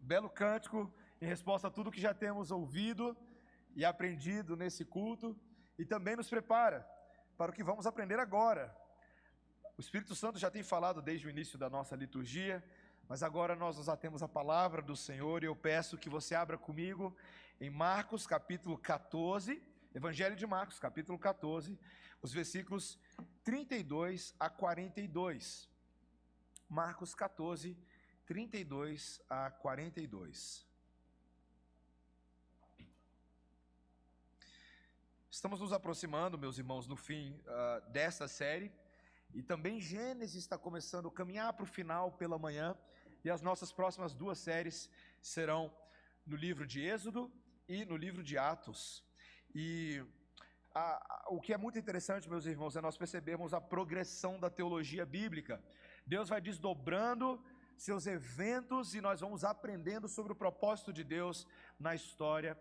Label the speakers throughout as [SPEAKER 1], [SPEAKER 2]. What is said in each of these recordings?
[SPEAKER 1] belo cântico em resposta a tudo que já temos ouvido e aprendido nesse culto, e também nos prepara para o que vamos aprender agora. O Espírito Santo já tem falado desde o início da nossa liturgia, mas agora nós nos atemos à palavra do Senhor, e eu peço que você abra comigo em Marcos capítulo 14, Evangelho de Marcos capítulo 14, os versículos 32 a 42. Marcos 14, 32 a 42. Estamos nos aproximando, meus irmãos, no fim dessa série, e também Gênesis está começando a caminhar para o final pela manhã, e as nossas próximas duas séries serão no livro de Êxodo e no livro de Atos. E o que é muito interessante, meus irmãos, é nós percebermos a progressão da teologia bíblica. Deus vai desdobrando seus eventos e nós vamos aprendendo sobre o propósito de Deus na história.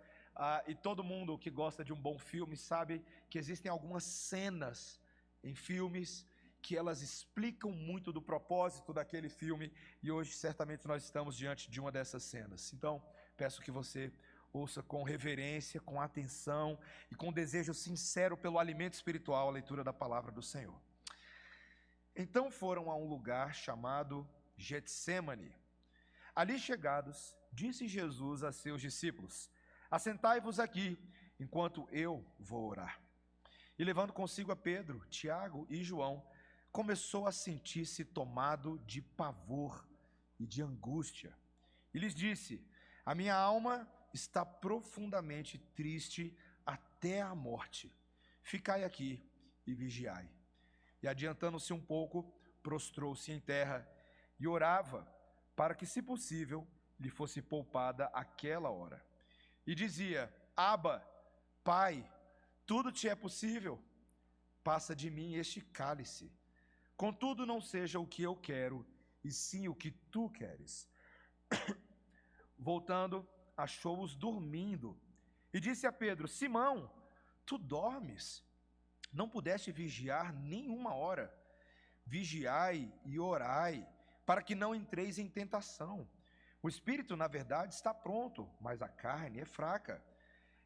[SPEAKER 1] E todo mundo que gosta de um bom filme sabe que existem algumas cenas em filmes que elas explicam muito do propósito daquele filme, e hoje certamente nós estamos diante de uma dessas cenas. Então, peço que você ouça com reverência, com atenção e com desejo sincero pelo alimento espiritual a leitura da palavra do Senhor. Então foram a um lugar chamado Getsêmani. Ali chegados, disse Jesus a seus discípulos: assentai-vos aqui, enquanto eu vou orar. E levando consigo a Pedro, Tiago e João, começou a sentir-se tomado de pavor e de angústia. E lhes disse: a minha alma está profundamente triste até a morte. Ficai aqui e vigiai. E adiantando-se um pouco, prostrou-se em terra e orava para que, se possível, lhe fosse poupada aquela hora. E dizia: Abba, Pai, tudo te é possível. Passa de mim este cálice. Contudo, não seja o que eu quero, e sim o que tu queres. Voltando, achou-os dormindo. E disse a Pedro: Simão, tu dormes? Não pudeste vigiar nenhuma hora? Vigiai e orai, para que não entreis em tentação. O espírito, na verdade, está pronto, mas a carne é fraca.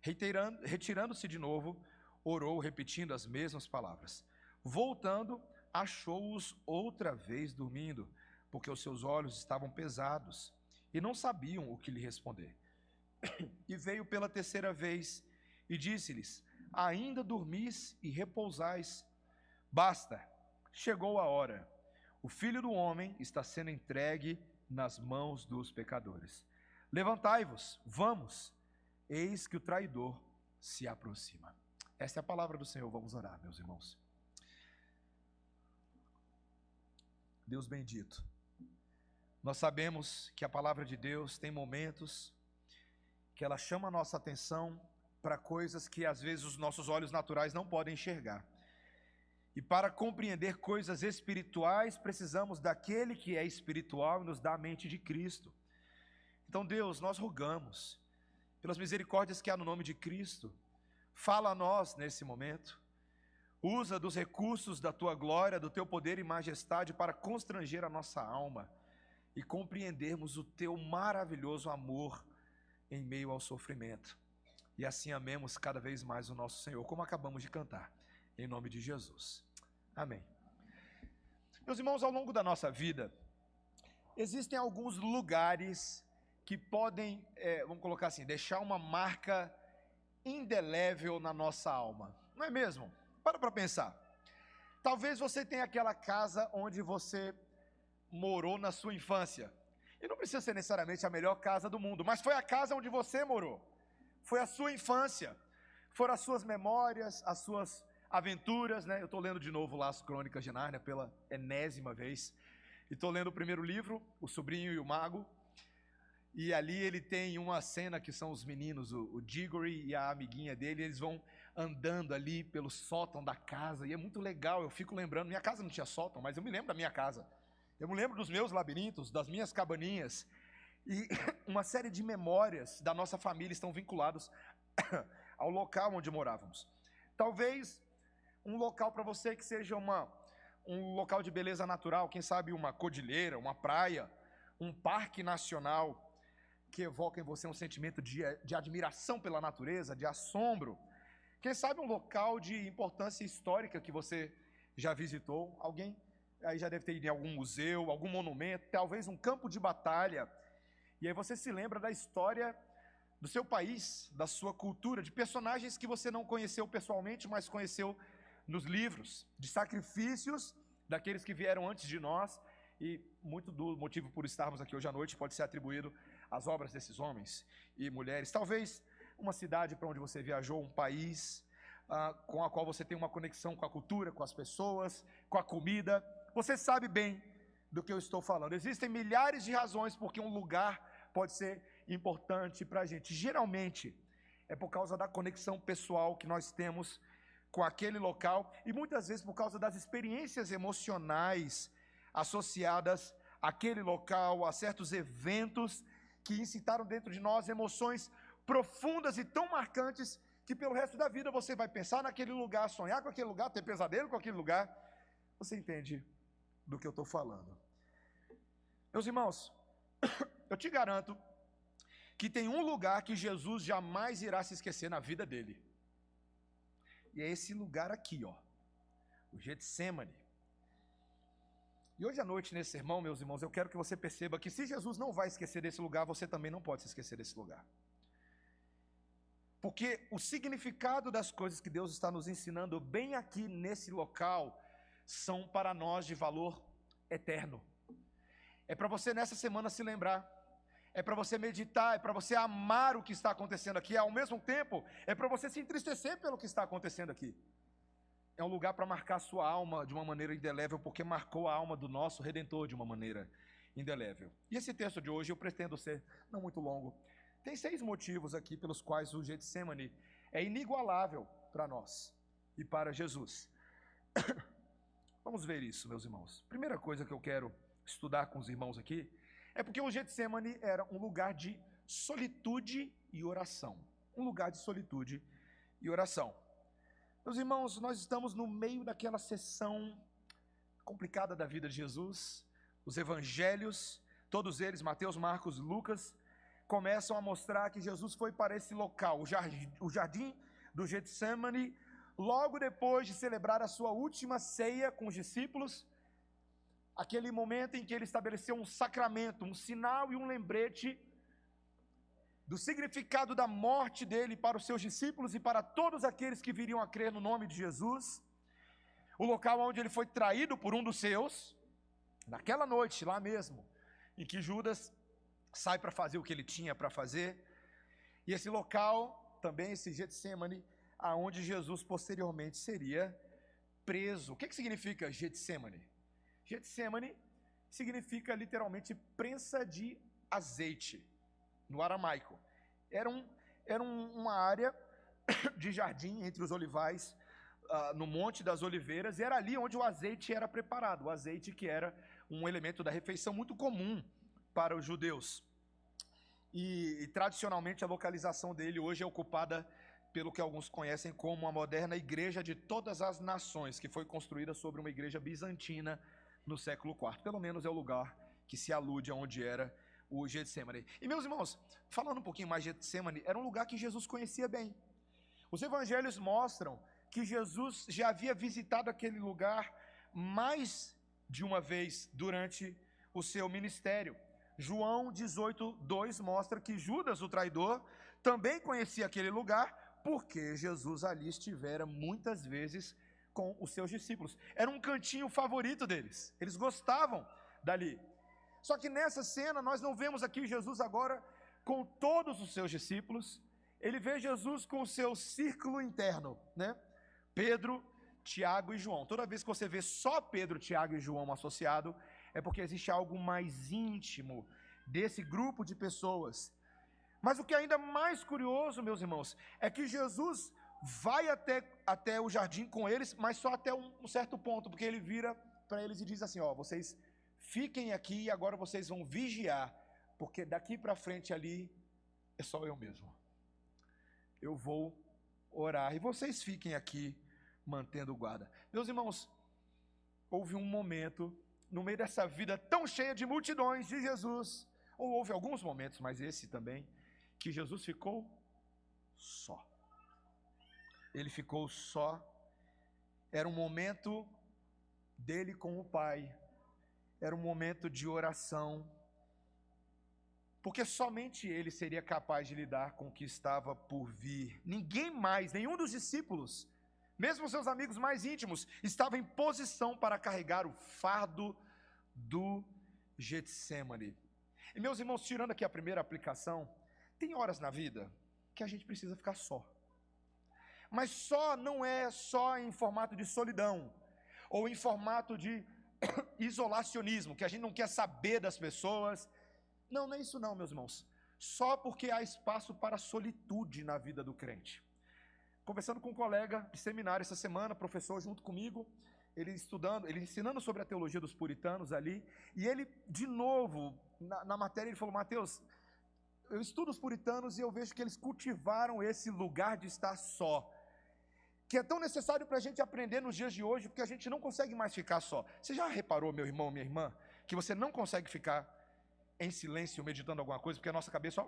[SPEAKER 1] Retirando-se de novo, orou, repetindo as mesmas palavras. Voltando, achou-os outra vez dormindo, porque os seus olhos estavam pesados, e não sabiam o que lhe responder. E veio pela terceira vez, e disse-lhes: ainda dormis e repousais? Basta, chegou a hora. O Filho do Homem está sendo entregue nas mãos dos pecadores. Levantai-vos, vamos, eis que o traidor se aproxima. Esta é a palavra do Senhor. Vamos orar, meus irmãos. Deus bendito, nós sabemos que a palavra de Deus tem momentos que ela chama a nossa atenção para coisas que às vezes os nossos olhos naturais não podem enxergar. E para compreender coisas espirituais, precisamos daquele que é espiritual e nos dá a mente de Cristo. Então, Deus, nós rogamos, pelas misericórdias que há no nome de Cristo, fala a nós nesse momento. Usa dos recursos da tua glória, do teu poder e majestade para constranger a nossa alma e compreendermos o teu maravilhoso amor em meio ao sofrimento. E assim amemos cada vez mais o nosso Senhor, como acabamos de cantar, em nome de Jesus. Amém. Meus irmãos, ao longo da nossa vida, existem alguns lugares que podem, vamos colocar assim, deixar uma marca indelével na nossa alma. Não é mesmo? Para pensar. Talvez você tenha aquela casa onde você morou na sua infância. E não precisa ser necessariamente a melhor casa do mundo, mas foi a casa onde você morou. Foi a sua infância. Foram as suas memórias, as suas aventuras, né? Eu estou lendo de novo lá as Crônicas de Nárnia pela enésima vez. E estou lendo o primeiro livro, O Sobrinho e o Mago. E ali ele tem uma cena que são os meninos, o Diggory e a amiguinha dele, eles vão andando ali pelo sótão da casa, e é muito legal. Eu fico lembrando, minha casa não tinha sótão, mas eu me lembro da minha casa. Eu me lembro dos meus labirintos, das minhas cabaninhas, e uma série de memórias da nossa família estão vinculados ao local onde morávamos. Talvez um local para você que seja um local de beleza natural, quem sabe uma cordilheira, uma praia, um parque nacional que evoca em você um sentimento de admiração pela natureza, de assombro. Quem sabe um local de importância histórica que você já visitou, alguém aí já deve ter ido em algum museu, algum monumento, talvez um campo de batalha, e aí você se lembra da história do seu país, da sua cultura, de personagens que você não conheceu pessoalmente, mas conheceu nos livros, de sacrifícios daqueles que vieram antes de nós, e muito do motivo por estarmos aqui hoje à noite pode ser atribuído às obras desses homens e mulheres. Talvez uma cidade para onde você viajou, um país com a qual você tem uma conexão com a cultura, com as pessoas, com a comida. Você sabe bem do que eu estou falando. Existem milhares de razões porque um lugar pode ser importante para a gente. Geralmente é por causa da conexão pessoal que nós temos com aquele local e muitas vezes por causa das experiências emocionais associadas àquele local, a certos eventos que incitaram dentro de nós emoções profundas e tão marcantes que pelo resto da vida você vai pensar naquele lugar, sonhar com aquele lugar, ter pesadelo com aquele lugar. Você entende do que eu estou falando? Meus irmãos, eu te garanto que tem um lugar que Jesus jamais irá se esquecer na vida dele. E é esse lugar aqui, ó, o Getsêmani. E hoje à noite, nesse sermão, meus irmãos, eu quero que você perceba que se Jesus não vai esquecer desse lugar, você também não pode se esquecer desse lugar. Porque o significado das coisas que Deus está nos ensinando bem aqui nesse local são para nós de valor eterno. É para você nessa semana se lembrar, é para você meditar, é para você amar o que está acontecendo aqui, ao mesmo tempo é para você se entristecer pelo que está acontecendo aqui. É um lugar para marcar a sua alma de uma maneira indelével, porque marcou a alma do nosso Redentor de uma maneira indelével. E esse texto de hoje eu pretendo ser não muito longo. Tem 6 motivos aqui pelos quais o Getsêmani é inigualável para nós e para Jesus. Vamos ver isso, meus irmãos. Primeira coisa que eu quero estudar com os irmãos aqui é porque o Getsêmani era um lugar de solitude e oração. Um lugar de solitude e oração. Meus irmãos, nós estamos no meio daquela sessão complicada da vida de Jesus. Os evangelhos, todos eles, Mateus, Marcos, Lucas, começam a mostrar que Jesus foi para esse local, o jardim do Getsêmani, logo depois de celebrar a sua última ceia com os discípulos, aquele momento em que ele estabeleceu um sacramento, um sinal e um lembrete do significado da morte dele para os seus discípulos e para todos aqueles que viriam a crer no nome de Jesus, o local onde ele foi traído por um dos seus, naquela noite lá mesmo, em que Judas sai para fazer o que ele tinha para fazer, e esse local, também esse Getsêmani, aonde Jesus posteriormente seria preso. O que significa Getsêmani? Getsêmani significa literalmente prensa de azeite, no aramaico. Era uma área de jardim entre os olivais, no Monte das Oliveiras, e era ali onde o azeite era preparado, o azeite que era um elemento da refeição muito comum para os judeus. E tradicionalmente a localização dele hoje é ocupada pelo que alguns conhecem como a moderna Igreja de Todas as Nações, que foi construída sobre uma igreja bizantina no século IV. Pelo menos é o lugar que se alude aonde era o Getsêmani. E meus irmãos, falando um pouquinho mais de Getsêmani, era um lugar que Jesus conhecia bem. Os evangelhos mostram que Jesus já havia visitado aquele lugar mais de uma vez durante o seu ministério. João 18:2 mostra que Judas, o traidor, também conhecia aquele lugar, porque Jesus ali estivera muitas vezes com os seus discípulos. Era um cantinho favorito deles, eles gostavam dali. Só que nessa cena nós não vemos aqui Jesus agora com todos os seus discípulos, ele vê Jesus com o seu círculo interno, né? Pedro, Tiago e João. Toda vez que você vê só Pedro, Tiago e João associado, é porque existe algo mais íntimo desse grupo de pessoas. Mas o que é ainda mais curioso, meus irmãos, é que Jesus vai até o jardim com eles, mas só até um certo ponto, porque ele vira para eles e diz assim, ó, vocês fiquem aqui e agora vocês vão vigiar, porque daqui para frente ali é só eu mesmo. Eu vou orar e vocês fiquem aqui mantendo guarda. Meus irmãos, houve um momento no meio dessa vida tão cheia de multidões de Jesus, ou houve alguns momentos, mas esse também, que Jesus ficou só. Ele ficou só. Era um momento dele com o Pai. Era um momento de oração. Porque somente ele seria capaz de lidar com o que estava por vir. Ninguém mais, nenhum dos discípulos, mesmo seus amigos mais íntimos, estava em posição para carregar o fardo do Getsemane. E meus irmãos, tirando aqui a primeira aplicação, tem horas na vida que a gente precisa ficar só. Mas só não é só em formato de solidão, ou em formato de isolacionismo, que a gente não quer saber das pessoas. Não, não é isso não, meus irmãos. Só porque há espaço para solitude na vida do crente. Conversando com um colega de seminário essa semana, professor junto comigo, ele ensinando sobre a teologia dos puritanos ali, e ele, de novo, na matéria, ele falou: Mateus, eu estudo os puritanos e eu vejo que eles cultivaram esse lugar de estar só, que é tão necessário para a gente aprender nos dias de hoje, porque a gente não consegue mais ficar só. Você já reparou, meu irmão, minha irmã, que você não consegue ficar em silêncio meditando alguma coisa, porque a nossa cabeça, ó,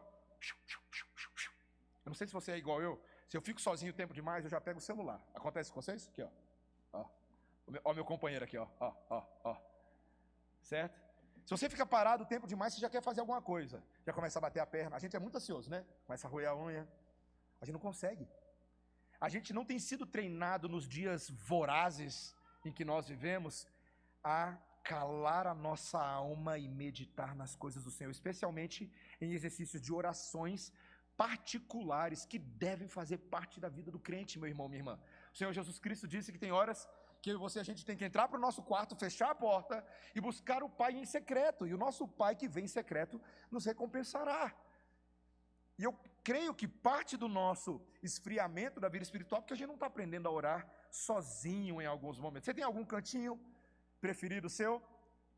[SPEAKER 1] eu não sei se você é igual eu, se eu fico sozinho o tempo demais, eu já pego o celular. Acontece com vocês? Aqui, ó. Ó, meu companheiro aqui, ó. Certo? Se você fica parado o tempo demais, você já quer fazer alguma coisa. Já começa a bater a perna. A gente é muito ansioso, né? Começa a roer a unha. A gente não consegue. A gente não tem sido treinado nos dias vorazes em que nós vivemos a calar a nossa alma e meditar nas coisas do Senhor, especialmente em exercícios de orações particulares que devem fazer parte da vida do crente, meu irmão, minha irmã. O Senhor Jesus Cristo disse que tem horas que a gente tem que entrar para o nosso quarto, fechar a porta e buscar o Pai em secreto, e o nosso Pai que vem em secreto nos recompensará. E eu creio que parte do nosso esfriamento da vida espiritual é porque a gente não está aprendendo a orar sozinho em alguns momentos. Você tem algum cantinho preferido seu?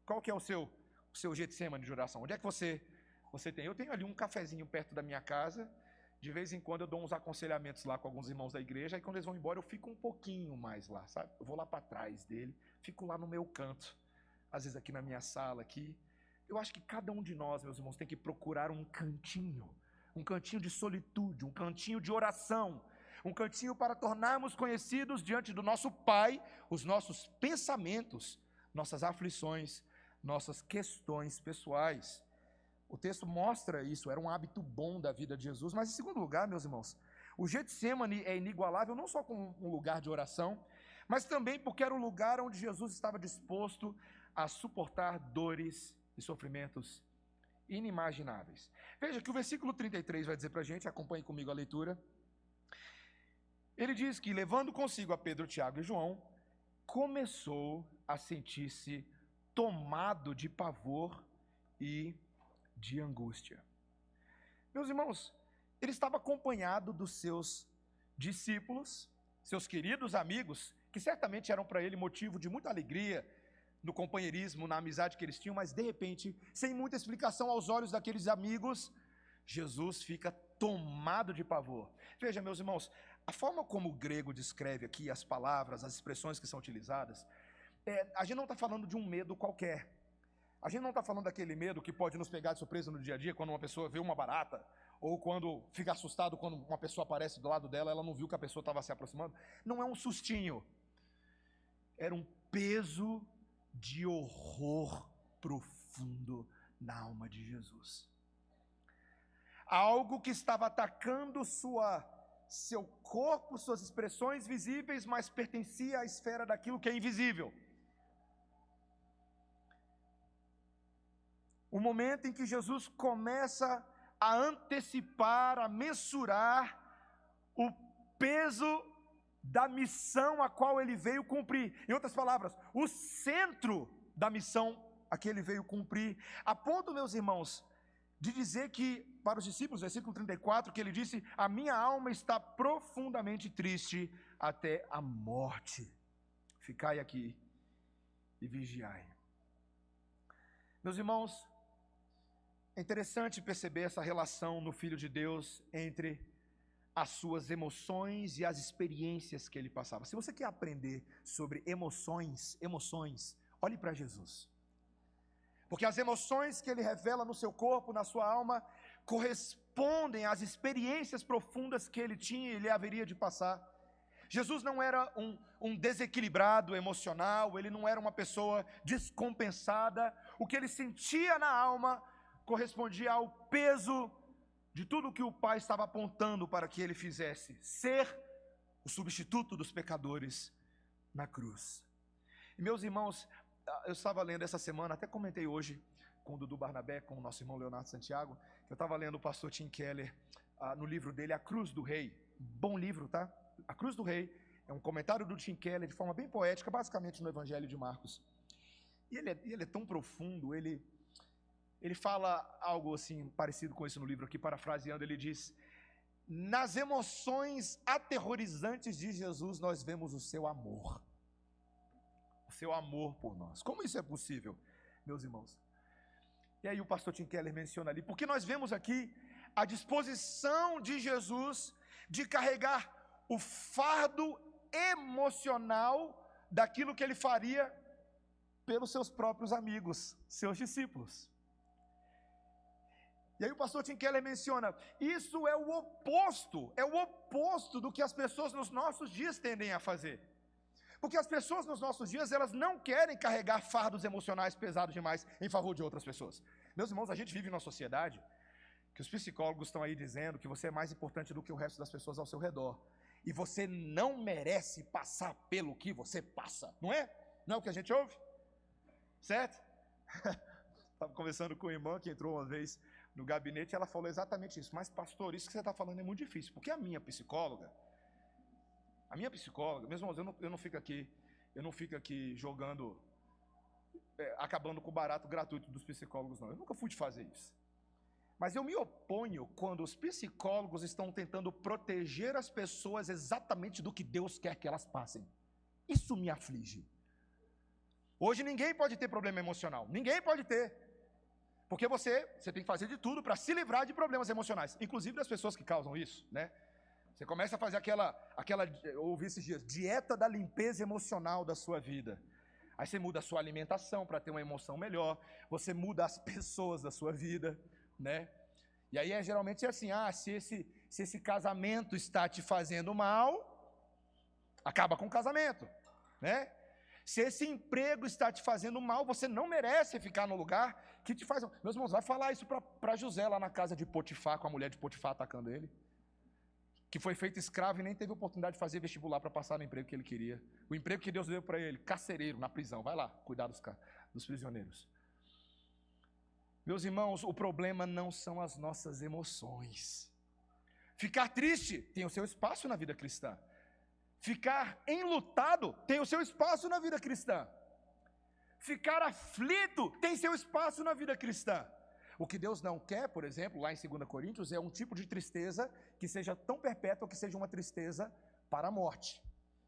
[SPEAKER 1] Qual que é o seu Getsemane de oração? Onde é que você tem? Eu tenho ali um cafezinho perto da minha casa. De vez em quando eu dou uns aconselhamentos lá com alguns irmãos da igreja, e quando eles vão embora eu fico um pouquinho mais lá, sabe? Eu vou lá para trás dele, fico lá no meu canto, às vezes aqui na minha sala aqui. Eu acho que cada um de nós, meus irmãos, tem que procurar um cantinho de solitude, um cantinho de oração, um cantinho para tornarmos conhecidos diante do nosso Pai os nossos pensamentos, nossas aflições, nossas questões pessoais. O texto mostra isso, era um hábito bom da vida de Jesus. Mas em segundo lugar, meus irmãos, o Getsemane é inigualável não só como um lugar de oração, mas também porque era um lugar onde Jesus estava disposto a suportar dores e sofrimentos inimagináveis. Veja que o versículo 33 vai dizer para a gente, acompanhe comigo a leitura. Ele diz que, levando consigo a Pedro, Tiago e João, começou a sentir-se tomado de pavor e de angústia. Meus irmãos, ele estava acompanhado dos seus discípulos, seus queridos amigos, que certamente eram para ele motivo de muita alegria, no companheirismo, na amizade que eles tinham, mas de repente, sem muita explicação aos olhos daqueles amigos, Jesus fica tomado de pavor. Veja, meus irmãos, a forma como o grego descreve aqui as palavras, as expressões que são utilizadas, a gente não está falando de um medo qualquer. A gente não está falando daquele medo que pode nos pegar de surpresa no dia a dia, quando uma pessoa vê uma barata, ou quando fica assustado quando uma pessoa aparece do lado dela, ela não viu que a pessoa estava se aproximando. Não é um sustinho. Era um peso de horror profundo na alma de Jesus. Algo que estava atacando seu corpo, suas expressões visíveis, mas pertencia à esfera daquilo que é invisível. O momento em que Jesus começa a antecipar, a mensurar o peso da missão a qual ele veio cumprir. Em outras palavras, o centro da missão a que ele veio cumprir. A ponto, meus irmãos, de dizer que, para os discípulos, versículo 34, que ele disse: a minha alma está profundamente triste até a morte. Ficai aqui e vigiai. Meus irmãos, é interessante perceber essa relação no Filho de Deus entre as suas emoções e as experiências que ele passava. Se você quer aprender sobre emoções, olhe para Jesus. Porque as emoções que ele revela no seu corpo, na sua alma, correspondem às experiências profundas que ele tinha e ele haveria de passar. Jesus não era um desequilibrado emocional, ele não era uma pessoa descompensada. O que ele sentia na alma correspondia ao peso de tudo que o Pai estava apontando para que ele fizesse, ser o substituto dos pecadores na cruz. E meus irmãos, eu estava lendo essa semana, até comentei hoje com o Dudu Barnabé, com o nosso irmão Leonardo Santiago, que eu estava lendo o pastor Tim Keller, no livro dele, A Cruz do Rei. Bom livro, tá? A Cruz do Rei é um comentário do Tim Keller, de forma bem poética, basicamente no Evangelho de Marcos. E ele é tão profundo, ele fala algo assim, parecido com isso no livro aqui, parafraseando, ele diz: nas emoções aterrorizantes de Jesus, nós vemos o seu amor. O seu amor por nós. Como isso é possível, meus irmãos? E aí o pastor Tim Keller menciona ali, porque nós vemos aqui a disposição de Jesus de carregar o fardo emocional daquilo que ele faria pelos seus próprios amigos, seus discípulos. E aí o pastor Tim Keller menciona, isso é o oposto do que as pessoas nos nossos dias tendem a fazer. Porque as pessoas nos nossos dias, elas não querem carregar fardos emocionais pesados demais em favor de outras pessoas. Meus irmãos, a gente vive numa sociedade que os psicólogos estão aí dizendo que você é mais importante do que o resto das pessoas ao seu redor. E você não merece passar pelo que você passa, não é? Não é o que a gente ouve? Certo? Estava conversando com uma irmã que entrou uma vez no gabinete e ela falou exatamente isso. Mas pastor, isso que você está falando é muito difícil, porque a minha psicóloga, meus irmãos, eu não fico aqui jogando, acabando com o barato gratuito dos psicólogos, não. Eu nunca fui de fazer isso. Mas eu me oponho quando os psicólogos estão tentando proteger as pessoas exatamente do que Deus quer que elas passem. Isso me aflige. Hoje ninguém pode ter problema emocional, ninguém pode ter. Porque você tem que fazer de tudo para se livrar de problemas emocionais, inclusive das pessoas que causam isso, né? Você começa a fazer eu ouvi esses dias, dieta da limpeza emocional da sua vida. Aí você muda a sua alimentação para ter uma emoção melhor, você muda as pessoas da sua vida, né? E aí geralmente é assim, se esse casamento está te fazendo mal, acaba com o casamento, né? Se esse emprego está te fazendo mal, você não merece ficar no lugar que te faz mal. Meus irmãos, vai falar isso para José lá na casa de Potifar, com a mulher de Potifar atacando ele, que foi feito escravo e nem teve oportunidade de fazer vestibular para passar no emprego que ele queria. O emprego que Deus deu para ele, carcereiro na prisão. Vai lá, cuidar dos prisioneiros. Meus irmãos, o problema não são as nossas emoções. Ficar triste tem o seu espaço na vida cristã. Ficar enlutado tem o seu espaço na vida cristã. Ficar aflito tem seu espaço na vida cristã. O que Deus não quer, por exemplo, lá em 2 Coríntios, é um tipo de tristeza que seja tão perpétua que seja uma tristeza para a morte.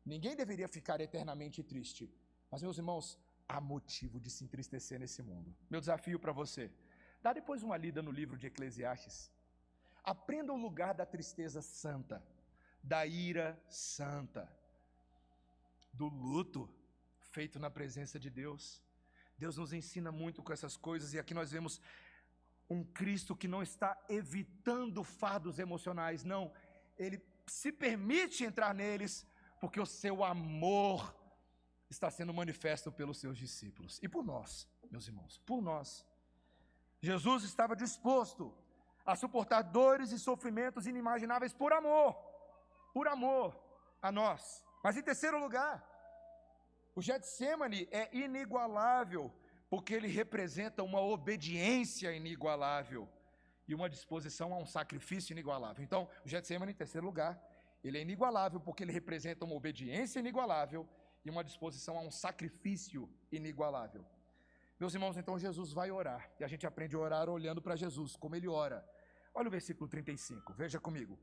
[SPEAKER 1] Ninguém deveria ficar eternamente triste. Mas, meus irmãos, há motivo de se entristecer nesse mundo. Meu desafio para você, dá depois uma lida no livro de Eclesiastes. Aprenda o lugar da tristeza santa, da ira santa, do luto feito na presença de Deus. Deus nos ensina muito com essas coisas, e aqui nós vemos um Cristo que não está evitando fardos emocionais, não, Ele se permite entrar neles, porque o seu amor está sendo manifesto pelos seus discípulos, e por nós, meus irmãos, por nós. Jesus estava disposto a suportar dores e sofrimentos inimagináveis por amor a nós. Mas em terceiro lugar, o Getsêmani é inigualável, porque ele representa uma obediência inigualável e uma disposição a um sacrifício inigualável. Então, o Getsêmani, em terceiro lugar, ele é inigualável porque ele representa uma obediência inigualável e uma disposição a um sacrifício inigualável. Meus irmãos, então Jesus vai orar, e a gente aprende a orar olhando para Jesus, como ele ora. Olha o versículo 35, veja comigo.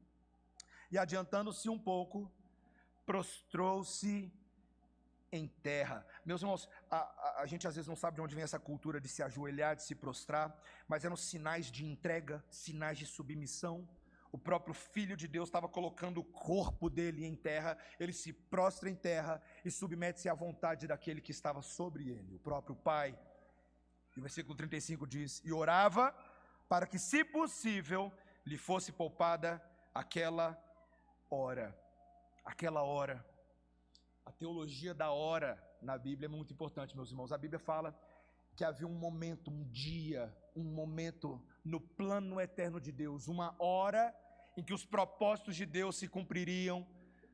[SPEAKER 1] E adiantando-se um pouco, prostrou-se em terra. Meus irmãos, a gente às vezes não sabe de onde vem essa cultura de se ajoelhar, de se prostrar, mas eram sinais de entrega, sinais de submissão. O próprio Filho de Deus estava colocando o corpo dele em terra, ele se prostra em terra e submete-se à vontade daquele que estava sobre ele, o próprio Pai. E o versículo 35 diz: e orava para que, se possível, lhe fosse poupada aquela hora. Aquela hora. A teologia da hora na Bíblia é muito importante, meus irmãos. A Bíblia fala que havia um momento, um dia, um momento no plano eterno de Deus, uma hora em que os propósitos de Deus se cumpririam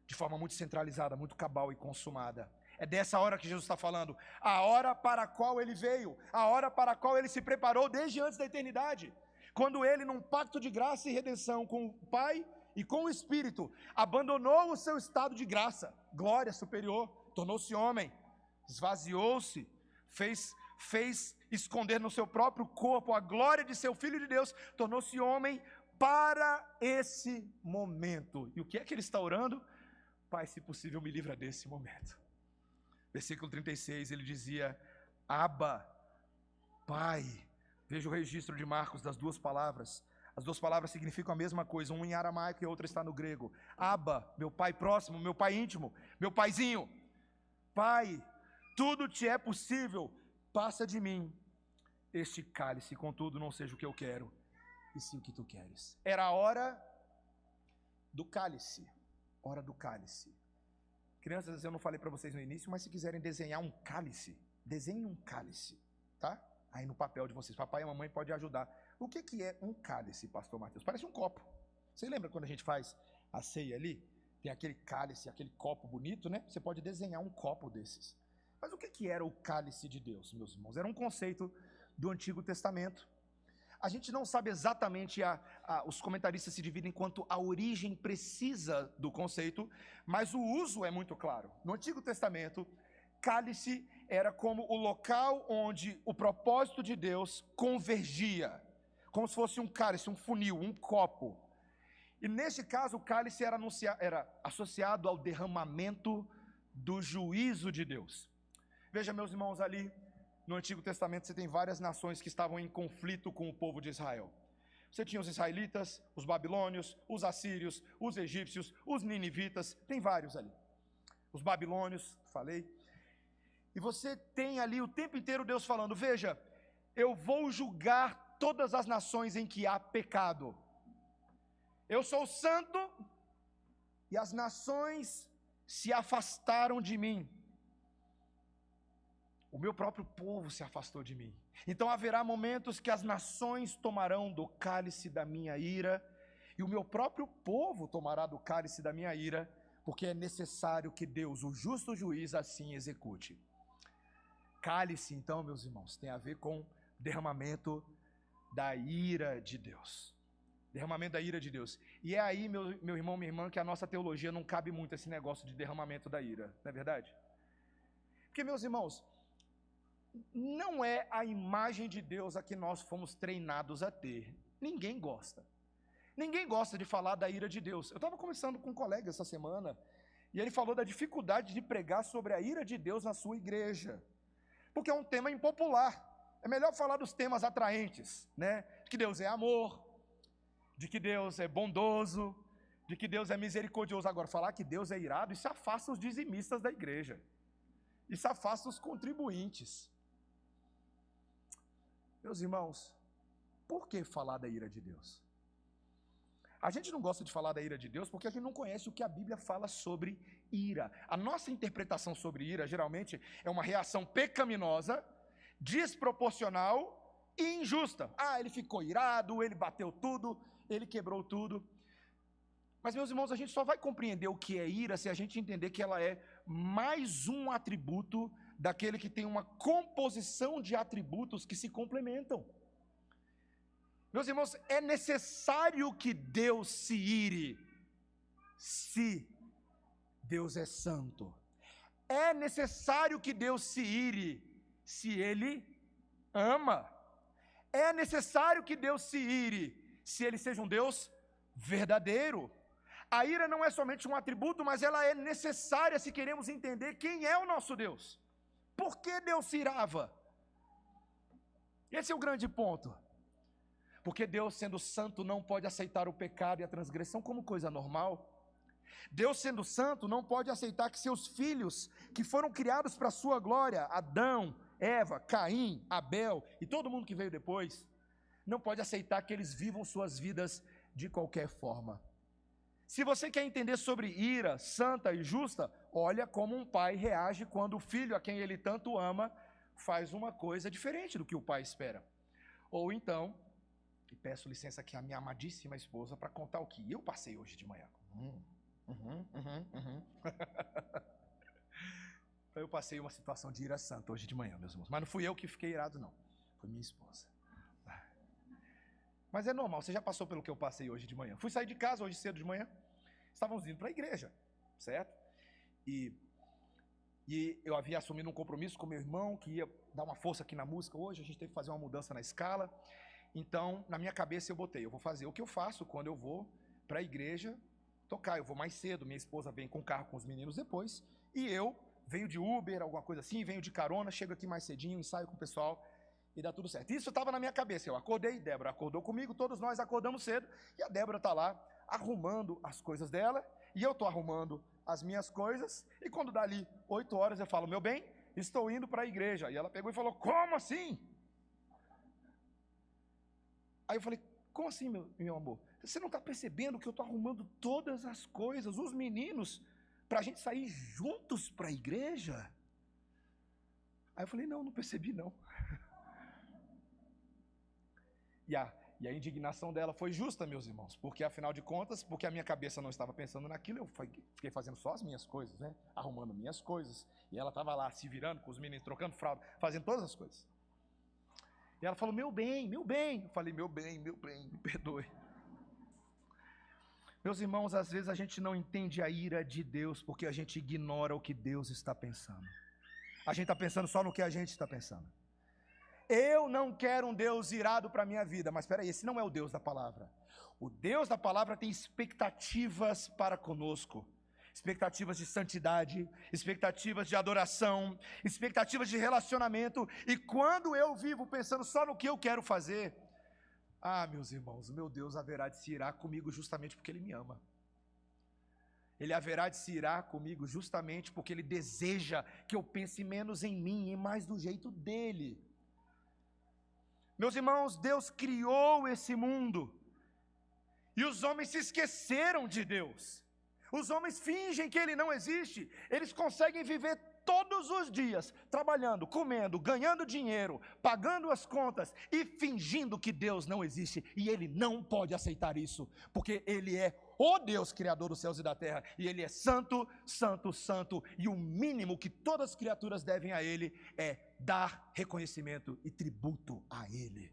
[SPEAKER 1] de forma muito centralizada, muito cabal e consumada. É dessa hora que Jesus está falando, a hora para a qual ele veio, a hora para a qual ele se preparou desde antes da eternidade, quando ele, num pacto de graça e redenção com o Pai e com o Espírito, abandonou o seu estado de graça, glória superior, tornou-se homem, esvaziou-se, fez esconder no seu próprio corpo a glória de seu Filho de Deus, tornou-se homem para esse momento. E o que é que ele está orando? Pai, se possível, me livra desse momento. Versículo 36, ele dizia, Abba, Pai. Veja o registro de Marcos das duas palavras. As duas palavras significam a mesma coisa, uma em aramaico e a outra está no grego. Abba, meu pai próximo, meu pai íntimo, meu paizinho. Pai, tudo te é possível, passa de mim este cálice, contudo não seja o que eu quero, e sim o que tu queres. Era a hora do cálice, hora do cálice. Crianças, eu não falei para vocês no início, mas se quiserem desenhar um cálice, desenhem um cálice, tá? Aí no papel de vocês, papai e mamãe podem ajudar. O que é um cálice, pastor Mateus? Parece um copo. Você lembra quando a gente faz a ceia ali? Tem aquele cálice, aquele copo bonito, né? Você pode desenhar um copo desses. Mas o que era o cálice de Deus, meus irmãos? Era um conceito do Antigo Testamento. A gente não sabe exatamente, os comentaristas se dividem quanto à origem precisa do conceito, mas o uso é muito claro. No Antigo Testamento, cálice era como o local onde o propósito de Deus convergia, como se fosse um cálice, um funil, um copo. E neste caso, o cálice era associado ao derramamento do juízo de Deus. Veja, meus irmãos, ali no Antigo Testamento você tem várias nações que estavam em conflito com o povo de Israel. Você tinha os israelitas, os babilônios, os assírios, os egípcios, os ninivitas, tem vários ali. Os babilônios, falei. E você tem ali o tempo inteiro Deus falando, veja, eu vou julgar todas as nações em que há pecado. Eu sou santo e as nações se afastaram de mim. O meu próprio povo se afastou de mim. Então haverá momentos que as nações tomarão do cálice da minha ira, e o meu próprio povo tomará do cálice da minha ira, porque é necessário que Deus, o justo juiz, assim execute. Cálice, então, meus irmãos, tem a ver com derramamento da ira de Deus. Derramamento da ira de Deus. E é aí, meu irmão, minha irmã, que a nossa teologia não cabe muito esse negócio de derramamento da ira, não é verdade? Porque, meus irmãos, não é a imagem de Deus a que nós fomos treinados a ter. Ninguém gosta. Ninguém gosta de falar da ira de Deus. Eu estava conversando com um colega essa semana, e ele falou da dificuldade de pregar sobre a ira de Deus na sua igreja. Porque é um tema impopular. É melhor falar dos temas atraentes, né? De que Deus é amor, de que Deus é bondoso, de que Deus é misericordioso. Agora, falar que Deus é irado, isso afasta os dizimistas da igreja. Isso afasta os contribuintes. Meus irmãos, por que falar da ira de Deus? A gente não gosta de falar da ira de Deus porque a gente não conhece o que a Bíblia fala sobre ira. A nossa interpretação sobre ira, geralmente, é uma reação pecaminosa, desproporcional e injusta. Ah, ele ficou irado, ele bateu tudo, ele quebrou tudo. Mas, meus irmãos, a gente só vai compreender o que é ira se a gente entender que ela é mais um atributo daquele que tem uma composição de atributos que se complementam. Meus irmãos, é necessário que Deus se ire, se Deus é santo. É necessário que Deus se ire, se Ele ama. É necessário que Deus se ire, se Ele seja um Deus verdadeiro. A ira não é somente um atributo, mas ela é necessária se queremos entender quem é o nosso Deus. Por que Deus se irava? Esse é o grande ponto. Porque Deus, sendo santo, não pode aceitar o pecado e a transgressão como coisa normal. Deus, sendo santo, não pode aceitar que seus filhos, que foram criados para a sua glória, Adão, Eva, Caim, Abel e todo mundo que veio depois, não pode aceitar que eles vivam suas vidas de qualquer forma. Se você quer entender sobre ira santa e justa, olha como um pai reage quando o filho a quem ele tanto ama faz uma coisa diferente do que o pai espera. Ou então, e peço licença aqui à minha amadíssima esposa para contar o que eu passei hoje de manhã. Então eu passei uma situação de ira santa hoje de manhã, meus irmãos. Mas não fui eu que fiquei irado, não. Foi minha esposa. Mas é normal, você já passou pelo que eu passei hoje de manhã. Fui sair de casa hoje cedo de manhã. Estávamos indo para a igreja, certo? E eu havia assumido um compromisso com meu irmão, que ia dar uma força aqui na música hoje. A gente teve que fazer uma mudança na escala. Então, na minha cabeça eu vou fazer o que eu faço quando eu vou para a igreja tocar. Eu vou mais cedo, minha esposa vem com o carro com os meninos depois. E eu venho de Uber, alguma coisa assim, venho de carona, chego aqui mais cedinho, ensaio com o pessoal. E dá tudo certo. Isso estava na minha cabeça. Eu acordei, Débora acordou comigo, todos nós acordamos cedo. E a Débora está lá arrumando as coisas dela. E eu estou arrumando as minhas coisas. E quando dá ali 8 horas, eu falo, meu bem, estou indo para a igreja. E ela pegou e falou, como assim? Aí eu falei, como assim, meu amor? Você não está percebendo que eu estou arrumando todas as coisas, os meninos, para a gente sair juntos para a igreja? Aí eu falei, não percebi não. E a indignação dela foi justa, meus irmãos, porque afinal de contas, porque a minha cabeça não estava pensando naquilo, eu fiquei fazendo só as minhas coisas, né? Arrumando minhas coisas, e ela estava lá se virando com os meninos, trocando fralda, fazendo todas as coisas. E ela falou, meu bem, eu falei, meu bem, me perdoe. Meus irmãos, às vezes a gente não entende a ira de Deus, porque a gente ignora o que Deus está pensando. A gente está pensando só no que a gente está pensando. Eu não quero um Deus irado para a minha vida, mas espera aí, esse não é o Deus da palavra. O Deus da palavra tem expectativas para conosco, expectativas de santidade, expectativas de adoração, expectativas de relacionamento, e quando eu vivo pensando só no que eu quero fazer, meus irmãos, o meu Deus haverá de se irar comigo justamente porque Ele me ama. Ele haverá de se irar comigo justamente porque Ele deseja que eu pense menos em mim e mais do jeito dEle. Meus irmãos, Deus criou esse mundo, e os homens se esqueceram de Deus. Os homens fingem que Ele não existe. Eles conseguem viver todos os dias, trabalhando, comendo, ganhando dinheiro, pagando as contas, e fingindo que Deus não existe, e Ele não pode aceitar isso, porque Ele é o Deus criador dos céus e da terra, e Ele é santo, santo, santo, e o mínimo que todas as criaturas devem a Ele é dar reconhecimento e tributo a Ele.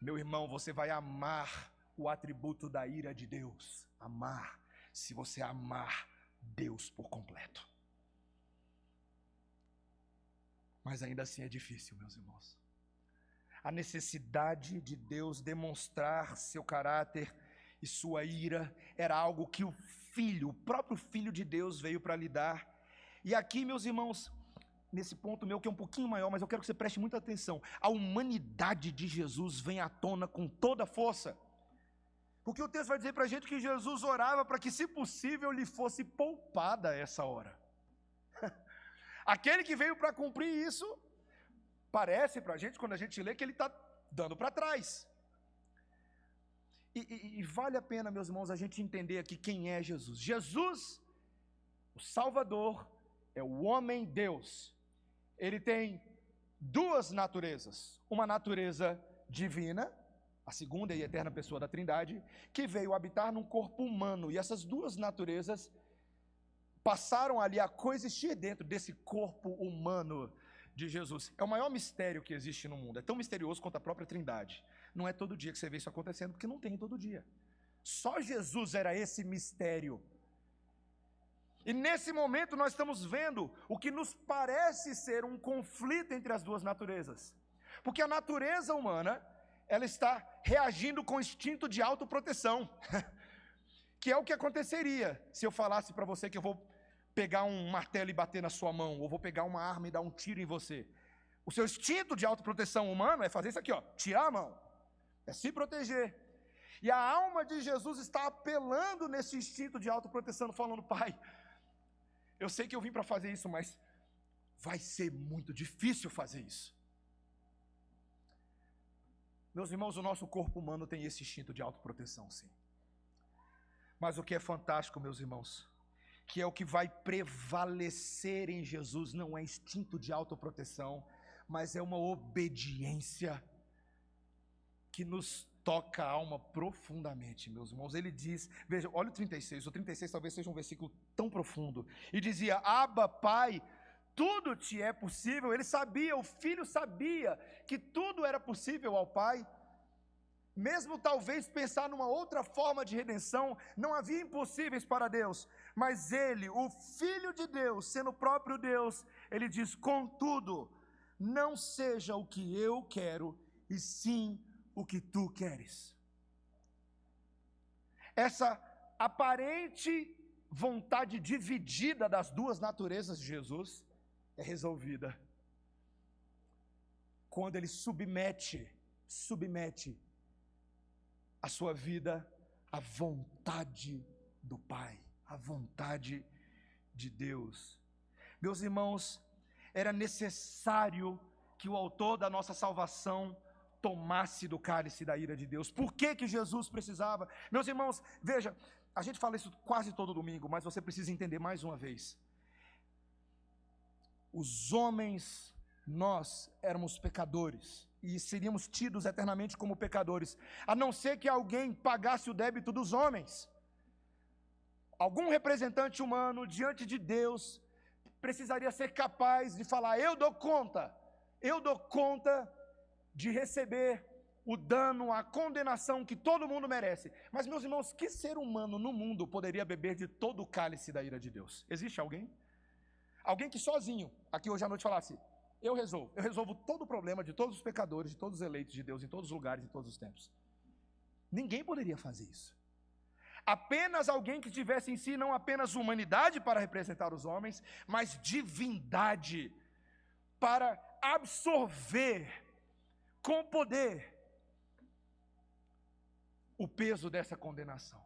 [SPEAKER 1] Meu irmão, você vai amar o atributo da ira de Deus, amar, se você amar Deus por completo. Mas ainda assim é difícil, meus irmãos. A necessidade de Deus demonstrar seu caráter e sua ira era algo que o próprio Filho de Deus veio para lidar. E aqui, meus irmãos, nesse ponto meu que é um pouquinho maior, mas eu quero que você preste muita atenção. A humanidade de Jesus vem à tona com toda a força. Porque o texto vai dizer para a gente que Jesus orava para que, se possível, lhe fosse poupada essa hora. Aquele que veio para cumprir isso, parece para a gente, quando a gente lê, que ele está dando para trás. E vale a pena, meus irmãos, a gente entender aqui quem é Jesus. Jesus, o Salvador, é o homem-Deus. Ele tem duas naturezas. Uma natureza divina, a segunda e eterna pessoa da Trindade, que veio habitar num corpo humano. E essas duas naturezas passaram ali a coexistir dentro desse corpo humano de Jesus. É o maior mistério que existe no mundo. É tão misterioso quanto a própria Trindade. Não é todo dia que você vê isso acontecendo, porque não tem todo dia. Só Jesus era esse mistério. E nesse momento nós estamos vendo o que nos parece ser um conflito entre as duas naturezas. Porque a natureza humana, ela está reagindo com instinto de autoproteção. Que é o que aconteceria se eu falasse para você que eu vou pegar um martelo e bater na sua mão, ou vou pegar uma arma e dar um tiro em você. O seu instinto de autoproteção humano é fazer isso aqui, ó, tirar a mão, é se proteger. E a alma de Jesus está apelando nesse instinto de autoproteção, falando, Pai, eu sei que eu vim para fazer isso, mas vai ser muito difícil fazer isso. Meus irmãos, o nosso corpo humano tem esse instinto de autoproteção, sim. Mas o que é fantástico, meus irmãos, que é o que vai prevalecer em Jesus, não é instinto de autoproteção, mas é uma obediência que nos toca a alma profundamente, meus irmãos. Ele diz, veja, olha o 36 talvez seja um versículo tão profundo, e dizia: Abba, Pai, tudo te é possível. Ele sabia, o filho sabia que tudo era possível ao Pai. Mesmo talvez pensar numa outra forma de redenção, não havia impossíveis para Deus, mas ele, o Filho de Deus, sendo o próprio Deus, ele diz: contudo, não seja o que eu quero, e sim o que tu queres. Essa aparente vontade dividida das duas naturezas de Jesus é resolvida quando ele submete a sua vida à vontade do Pai, à vontade de Deus. Meus irmãos, era necessário que o autor da nossa salvação tomasse do cálice da ira de Deus. Por que Jesus precisava? Meus irmãos, veja, a gente fala isso quase todo domingo, mas você precisa entender mais uma vez. Os homens, nós éramos pecadores, e seríamos tidos eternamente como pecadores, a não ser que alguém pagasse o débito dos homens. Algum representante humano diante de Deus precisaria ser capaz de falar: eu dou conta de receber o dano, a condenação que todo mundo merece. Mas, meus irmãos, que ser humano no mundo poderia beber de todo o cálice da ira de Deus? Existe alguém? Alguém que sozinho, aqui hoje à noite, falasse: eu resolvo todo o problema de todos os pecadores, de todos os eleitos de Deus, em todos os lugares, em todos os tempos. Ninguém poderia fazer isso. Apenas alguém que tivesse em si não apenas humanidade para representar os homens, mas divindade para absorver com poder o peso dessa condenação.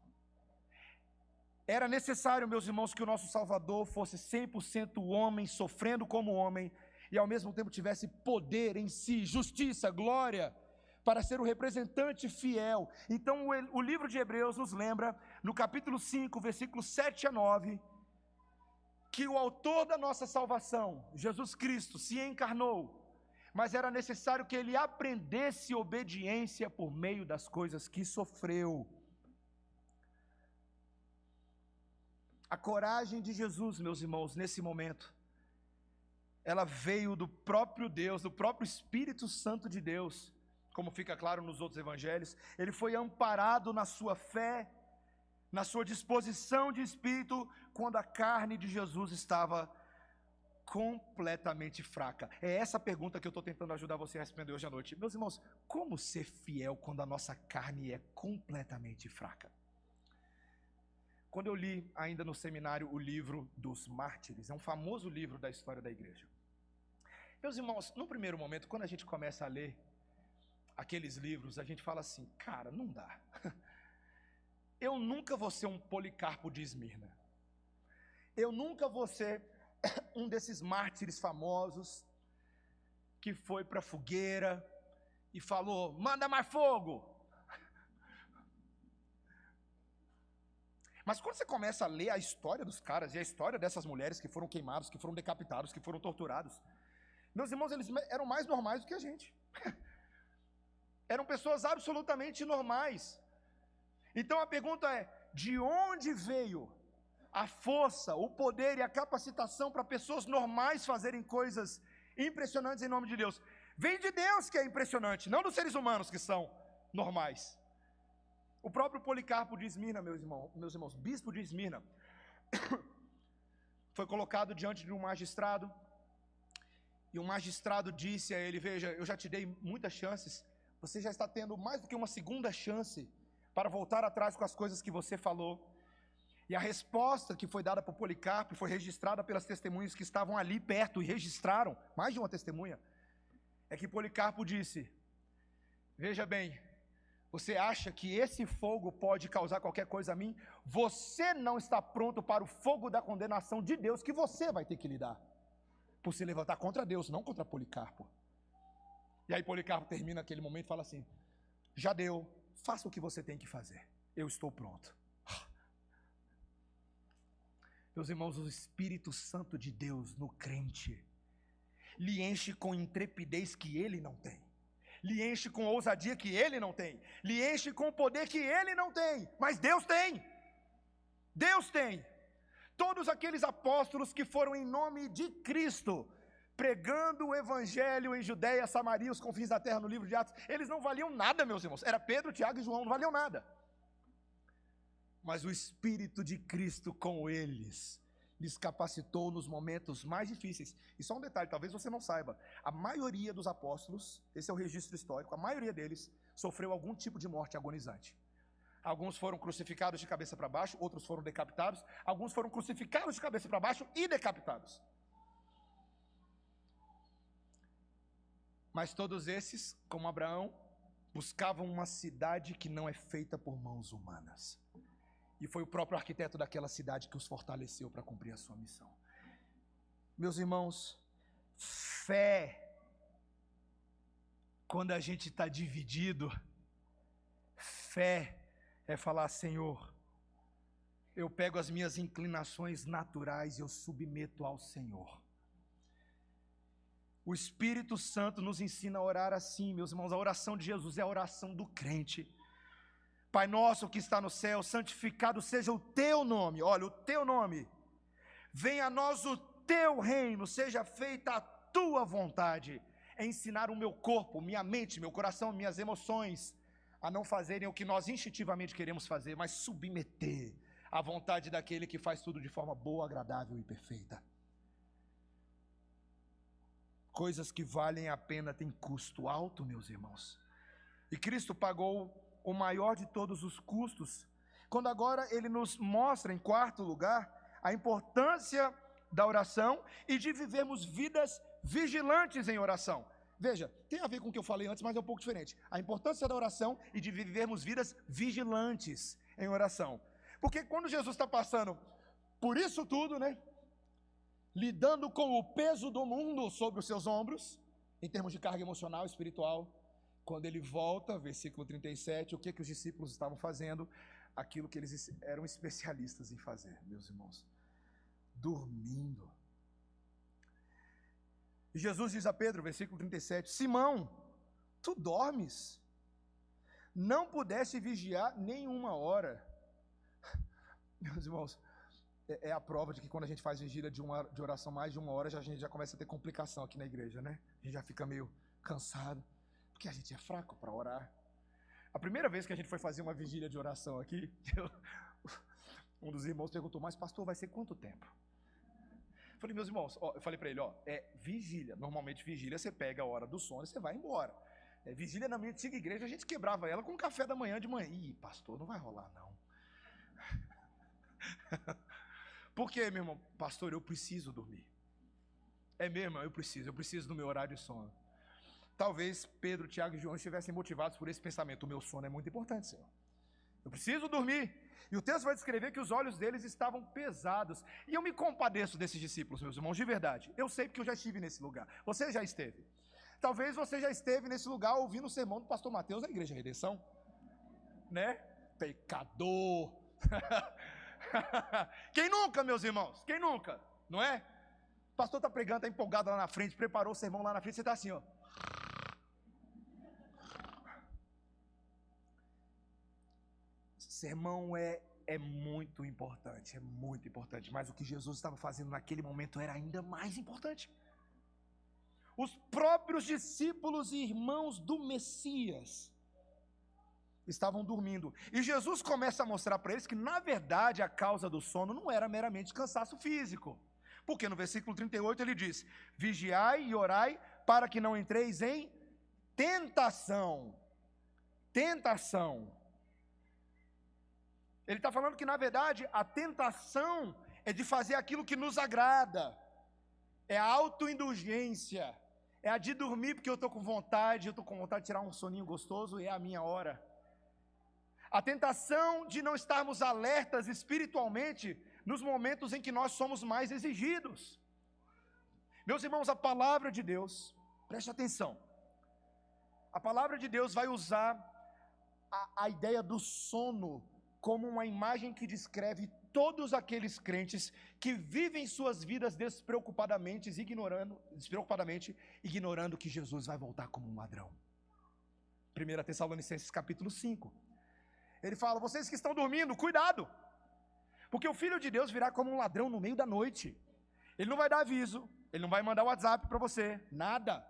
[SPEAKER 1] Era necessário, meus irmãos, que o nosso Salvador fosse 100% homem, sofrendo como homem, e ao mesmo tempo tivesse poder em si, justiça, glória, para ser o representante fiel. Então o livro de Hebreus nos lembra, no capítulo 5, versículos 7 a 9, que o autor da nossa salvação, Jesus Cristo, se encarnou, mas era necessário que ele aprendesse obediência por meio das coisas que sofreu. A coragem de Jesus, meus irmãos, nesse momento, ela veio do próprio Deus, do próprio Espírito Santo de Deus, como fica claro nos outros evangelhos. Ele foi amparado na sua fé, na sua disposição de espírito, quando a carne de Jesus estava completamente fraca. É essa pergunta que eu estou tentando ajudar você a responder hoje à noite. Meus irmãos, como ser fiel quando a nossa carne é completamente fraca? Quando eu li, ainda no seminário, o livro dos Mártires, é um famoso livro da história da igreja. Meus irmãos, no primeiro momento, quando a gente começa a ler aqueles livros, a gente fala assim: cara, não dá. Eu nunca vou ser um Policarpo de Esmirna. Eu nunca vou ser um desses mártires famosos que foi para a fogueira e falou: manda mais fogo. Mas quando você começa a ler a história dos caras e a história dessas mulheres que foram queimados, que foram decapitados, que foram torturados, meus irmãos, eles eram mais normais do que a gente. Eram pessoas absolutamente normais. Então a pergunta é: de onde veio a força, o poder e a capacitação para pessoas normais fazerem coisas impressionantes em nome de Deus? Vem de Deus, que é impressionante, não dos seres humanos que são normais. O próprio Policarpo de Esmirna, meus irmãos, bispo de Esmirna, foi colocado diante de um magistrado, e o magistrado disse a ele: veja, eu já te dei muitas chances, você já está tendo mais do que uma segunda chance para voltar atrás com as coisas que você falou. E a resposta que foi dada por Policarpo foi registrada pelas testemunhas que estavam ali perto, e registraram, mais de uma testemunha, é que Policarpo disse: veja bem, você acha que esse fogo pode causar qualquer coisa a mim? Você não está pronto para o fogo da condenação de Deus que você vai ter que lidar. por se levantar contra Deus, não contra Policarpo. E aí Policarpo termina aquele momento e fala assim: já deu, faça o que você tem que fazer, eu estou pronto. Meus irmãos, o Espírito Santo de Deus no crente lhe enche com intrepidez que ele não tem, lhe enche com ousadia que ele não tem, lhe enche com poder que ele não tem, mas Deus tem. Deus tem. Todos aqueles apóstolos que foram em nome de Cristo, pregando o evangelho em Judeia, Samaria, os confins da terra, no livro de Atos, eles não valiam nada, meus irmãos. Era Pedro, Tiago e João, não valiam nada. Mas o Espírito de Cristo com eles lhes capacitou nos momentos mais difíceis. E só um detalhe, talvez você não saiba, a maioria dos apóstolos, esse é o registro histórico, a maioria deles sofreu algum tipo de morte agonizante. Alguns foram crucificados de cabeça para baixo, outros foram decapitados, alguns foram crucificados de cabeça para baixo e decapitados. Mas todos esses, como Abraão, buscavam uma cidade que não é feita por mãos humanas. E foi o próprio arquiteto daquela cidade que os fortaleceu para cumprir a sua missão. Meus irmãos, fé, quando a gente está dividido, fé é falar: Senhor, eu pego as minhas inclinações naturais e eu submeto ao Senhor. O Espírito Santo nos ensina a orar assim, meus irmãos. A oração de Jesus é a oração do crente. Pai nosso que está no céu, santificado seja o teu nome. Olha, o teu nome. Venha a nós o teu reino, seja feita a tua vontade. É ensinar o meu corpo, minha mente, meu coração, minhas emoções a não fazerem o que nós instintivamente queremos fazer, mas submeter à vontade daquele que faz tudo de forma boa, agradável e perfeita. Coisas que valem a pena têm custo alto, meus irmãos. E Cristo pagou o maior de todos os custos, quando agora Ele nos mostra, em quarto lugar, a importância da oração e de vivermos vidas vigilantes em oração. Veja, tem a ver com o que eu falei antes, mas é um pouco diferente. A importância da oração e de vivermos vidas vigilantes em oração. Porque quando Jesus está passando por isso tudo, né? Lidando com o peso do mundo sobre os seus ombros, em termos de carga emocional, espiritual, quando ele volta, versículo 37, o que os discípulos estavam fazendo? Aquilo que eles eram especialistas em fazer, meus irmãos: dormindo. E Jesus diz a Pedro, versículo 37, Simão, tu dormes? Não pudeste vigiar nem uma hora. Meus irmãos, é a prova de que quando a gente faz vigília de oração mais de uma hora, a gente já começa a ter complicação aqui na igreja, né? A gente já fica meio cansado, porque a gente é fraco para orar. A primeira vez que a gente foi fazer uma vigília de oração aqui, um dos irmãos perguntou: mas pastor, vai ser quanto tempo? Eu falei: meus irmãos, eu falei para ele, é vigília. Normalmente vigília você pega a hora do sono e você vai embora. Vigília na minha antiga igreja, a gente quebrava ela com café da manhã de manhã. Ih, pastor, não vai rolar não. Por quê, meu irmão? Pastor, eu preciso dormir. É mesmo, eu preciso do meu horário de sono. Talvez Pedro, Tiago e João estivessem motivados por esse pensamento: o meu sono é muito importante, Senhor. Eu preciso dormir. E o texto vai descrever que os olhos deles estavam pesados. E eu me compadeço desses discípulos, meus irmãos, de verdade. Eu sei porque eu já estive nesse lugar. Você já esteve. Talvez você já esteve nesse lugar ouvindo o sermão do pastor Mateus da Igreja Redenção. Né? Pecador. Quem nunca, meus irmãos? Quem nunca? Não é? O pastor está pregando, está empolgado lá na frente, preparou o sermão lá na frente, você está assim, ó. Sermão é muito importante, mas o que Jesus estava fazendo naquele momento era ainda mais importante. Os próprios discípulos e irmãos do Messias estavam dormindo, e Jesus começa a mostrar para eles que na verdade a causa do sono não era meramente cansaço físico, porque no versículo 38 ele diz: vigiai e orai para que não entreis em tentação. Ele está falando que na verdade a tentação é de fazer aquilo que nos agrada, é a autoindulgência, é a de dormir porque eu estou com vontade de tirar um soninho gostoso e é a minha hora. A tentação de não estarmos alertas espiritualmente nos momentos em que nós somos mais exigidos. Meus irmãos, a palavra de Deus, preste atenção, a palavra de Deus vai usar a ideia do sono como uma imagem que descreve todos aqueles crentes que vivem suas vidas despreocupadamente, ignorando que Jesus vai voltar como um ladrão. 1 Tessalonicenses capítulo 5, ele fala: vocês que estão dormindo, cuidado, porque o Filho de Deus virá como um ladrão no meio da noite. Ele não vai dar aviso, ele não vai mandar WhatsApp para você, nada.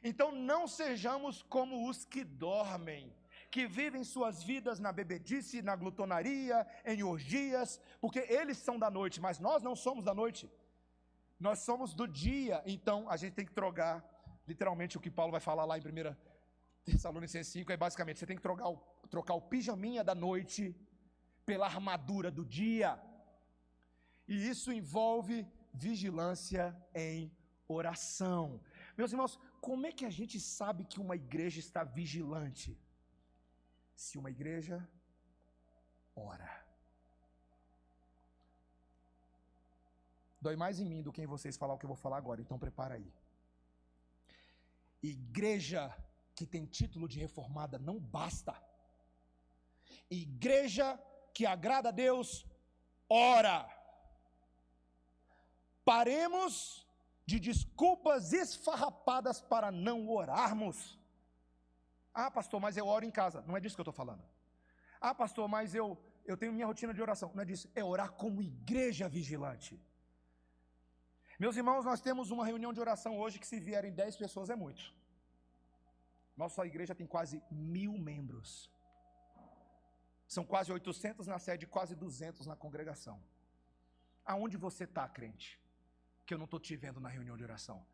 [SPEAKER 1] Então não sejamos como os que dormem, que vivem suas vidas na bebedice, na glutonaria, em orgias, porque eles são da noite, mas nós não somos da noite, nós somos do dia. Então a gente tem que trocar, literalmente o que Paulo vai falar lá em 1 Tessalonicenses 5, é basicamente, você tem que trocar o pijaminha da noite pela armadura do dia, e isso envolve vigilância em oração. Meus irmãos, como é que a gente sabe que uma igreja está vigilante? Se uma igreja ora. Dói mais em mim do que em vocês falar o que eu vou falar agora, então prepara aí. Igreja que tem título de reformada não basta. Igreja que agrada a Deus, ora. Paremos de desculpas esfarrapadas para não orarmos. Ah, pastor, mas eu oro em casa. Não é disso que eu estou falando. Ah, pastor, mas eu tenho minha rotina de oração. Não é disso. É orar como igreja vigilante. Meus irmãos, nós temos uma reunião de oração hoje que, se vierem 10 pessoas, é muito. Nossa igreja tem quase 1000 membros. São quase 800 na sede, quase 200 na congregação. Aonde você está, crente? Que eu não estou te vendo na reunião de oração.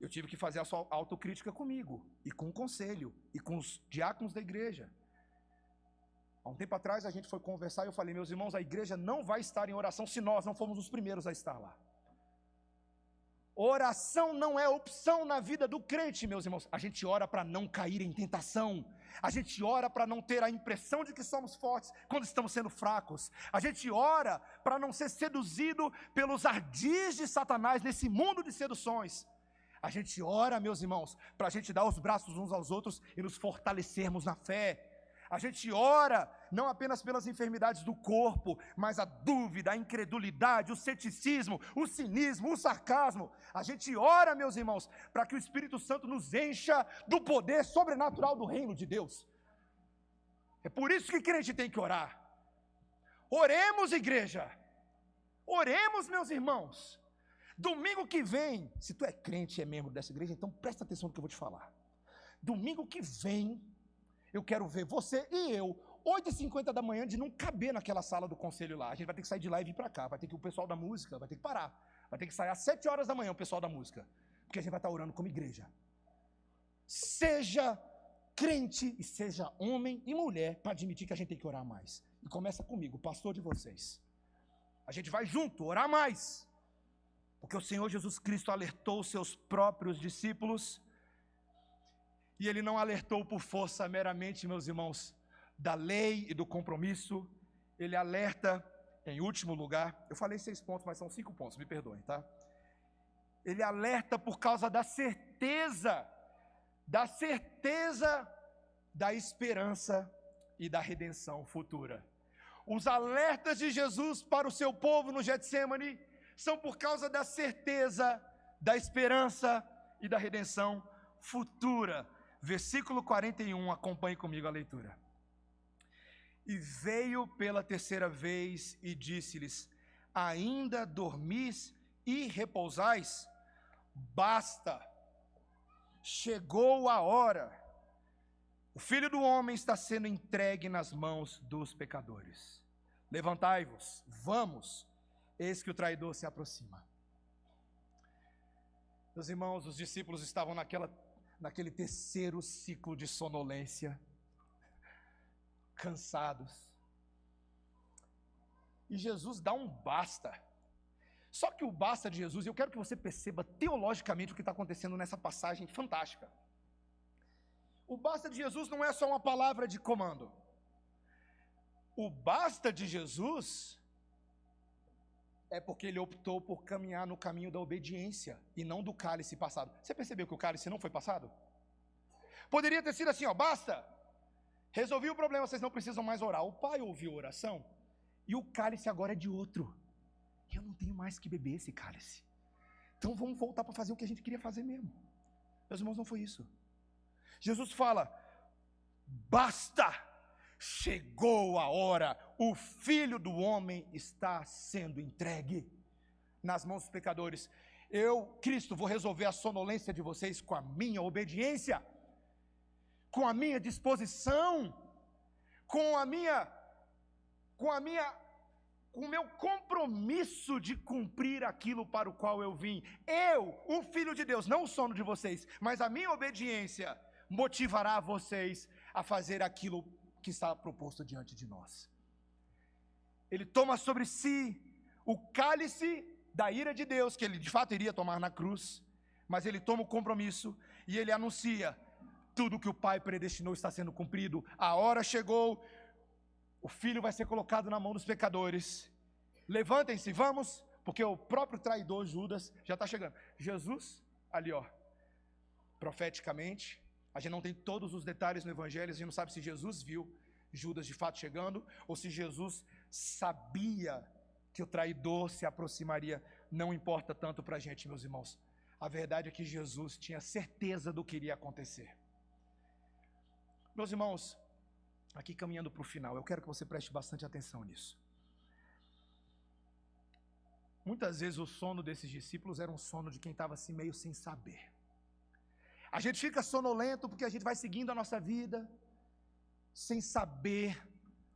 [SPEAKER 1] Eu tive que fazer a sua autocrítica comigo, e com o conselho, e com os diáconos da igreja. Há um tempo atrás a gente foi conversar e eu falei: meus irmãos, a igreja não vai estar em oração se nós não formos os primeiros a estar lá. Oração não é opção na vida do crente, meus irmãos. A gente ora para não cair em tentação. A gente ora para não ter a impressão de que somos fortes quando estamos sendo fracos. A gente ora para não ser seduzido pelos ardis de Satanás nesse mundo de seduções. A gente ora, meus irmãos, para a gente dar os braços uns aos outros e nos fortalecermos na fé. A gente ora não apenas pelas enfermidades do corpo, mas a dúvida, a incredulidade, o ceticismo, o cinismo, o sarcasmo. A gente ora, meus irmãos, para que o Espírito Santo nos encha do poder sobrenatural do reino de Deus. É por isso que crente tem que orar. Oremos, igreja. Oremos, meus irmãos. Domingo que vem, se tu é crente e é membro dessa igreja, então presta atenção no que eu vou te falar. Domingo que vem, eu quero ver você e eu, 8h50 da manhã, de não caber naquela sala do conselho lá. A gente vai ter que sair de lá e vir para cá. Vai ter que o pessoal da música, vai ter que parar. Vai ter que sair às 7 horas da manhã o pessoal da música. Porque a gente vai estar orando como igreja. Seja crente e seja homem e mulher para admitir que a gente tem que orar mais. E começa comigo, pastor de vocês. A gente vai junto, orar mais. Porque o Senhor Jesus Cristo alertou os seus próprios discípulos. E Ele não alertou por força meramente, meus irmãos, da lei e do compromisso. Ele alerta, em último lugar, eu falei 6 pontos, mas são 5 pontos, me perdoem, tá? Ele alerta por causa da certeza da esperança e da redenção futura. Os alertas de Jesus para o seu povo no Getsêmani são por causa da certeza, da esperança e da redenção futura. Versículo 41, acompanhe comigo a leitura. E veio pela 3ª vez e disse-lhes: ainda dormis e repousais? Basta, chegou a hora. O Filho do Homem está sendo entregue nas mãos dos pecadores. Levantai-vos, vamos, eis que o traidor se aproxima. Meus irmãos, os discípulos estavam naquele 3º ciclo de sonolência, cansados. E Jesus dá um basta. Só que o basta de Jesus, eu quero que você perceba teologicamente o que está acontecendo nessa passagem fantástica. O basta de Jesus não é só uma palavra de comando. O basta de Jesus É porque ele optou por caminhar no caminho da obediência e não do cálice passado. Você percebeu que o cálice não foi passado? Poderia ter sido assim, ó, basta, resolvi o problema, vocês não precisam mais orar. O pai ouviu a oração e o cálice agora é de outro. Eu não tenho mais que beber esse cálice. Então vamos voltar para fazer o que a gente queria fazer mesmo. Meus irmãos, não foi isso. Jesus fala, basta, chegou a hora, o Filho do Homem está sendo entregue nas mãos dos pecadores. Eu, Cristo, vou resolver a sonolência de vocês com a minha obediência, com a minha disposição, com o meu compromisso de cumprir aquilo para o qual eu vim. Eu, o Filho de Deus, não o sono de vocês, mas a minha obediência motivará vocês a fazer aquilo que está proposto diante de nós. Ele toma sobre si o cálice da ira de Deus, que ele de fato iria tomar na cruz, mas ele toma o compromisso e ele anuncia, tudo que o Pai predestinou está sendo cumprido, a hora chegou, o Filho vai ser colocado na mão dos pecadores, levantem-se, vamos, porque o próprio traidor Judas já está chegando. Jesus, ali ó, profeticamente, a gente não tem todos os detalhes no Evangelho, a gente não sabe se Jesus viu Judas de fato chegando, ou se Jesus sabia que o traidor se aproximaria. Não importa tanto para a gente, meus irmãos. A verdade é que Jesus tinha certeza do que iria acontecer. Meus irmãos, aqui caminhando para o final, eu quero que você preste bastante atenção nisso. Muitas vezes o sono desses discípulos era um sono de quem estava assim meio sem saber. A gente fica sonolento porque a gente vai seguindo a nossa vida, sem saber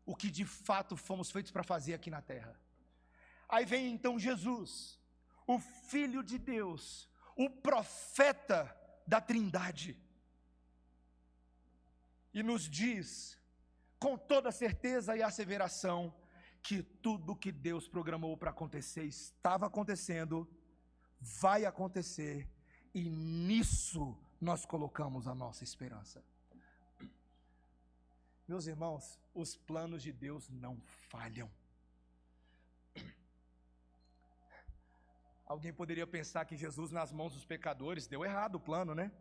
[SPEAKER 1] o que de fato fomos feitos para fazer aqui na terra. Aí vem então Jesus, o Filho de Deus, o profeta da Trindade, e nos diz, com toda certeza e asseveração, que tudo que Deus programou para acontecer estava acontecendo, vai acontecer, e nisso nós colocamos a nossa esperança. Meus irmãos, os planos de Deus não falham. Alguém poderia pensar que Jesus nas mãos dos pecadores, deu errado o plano, né?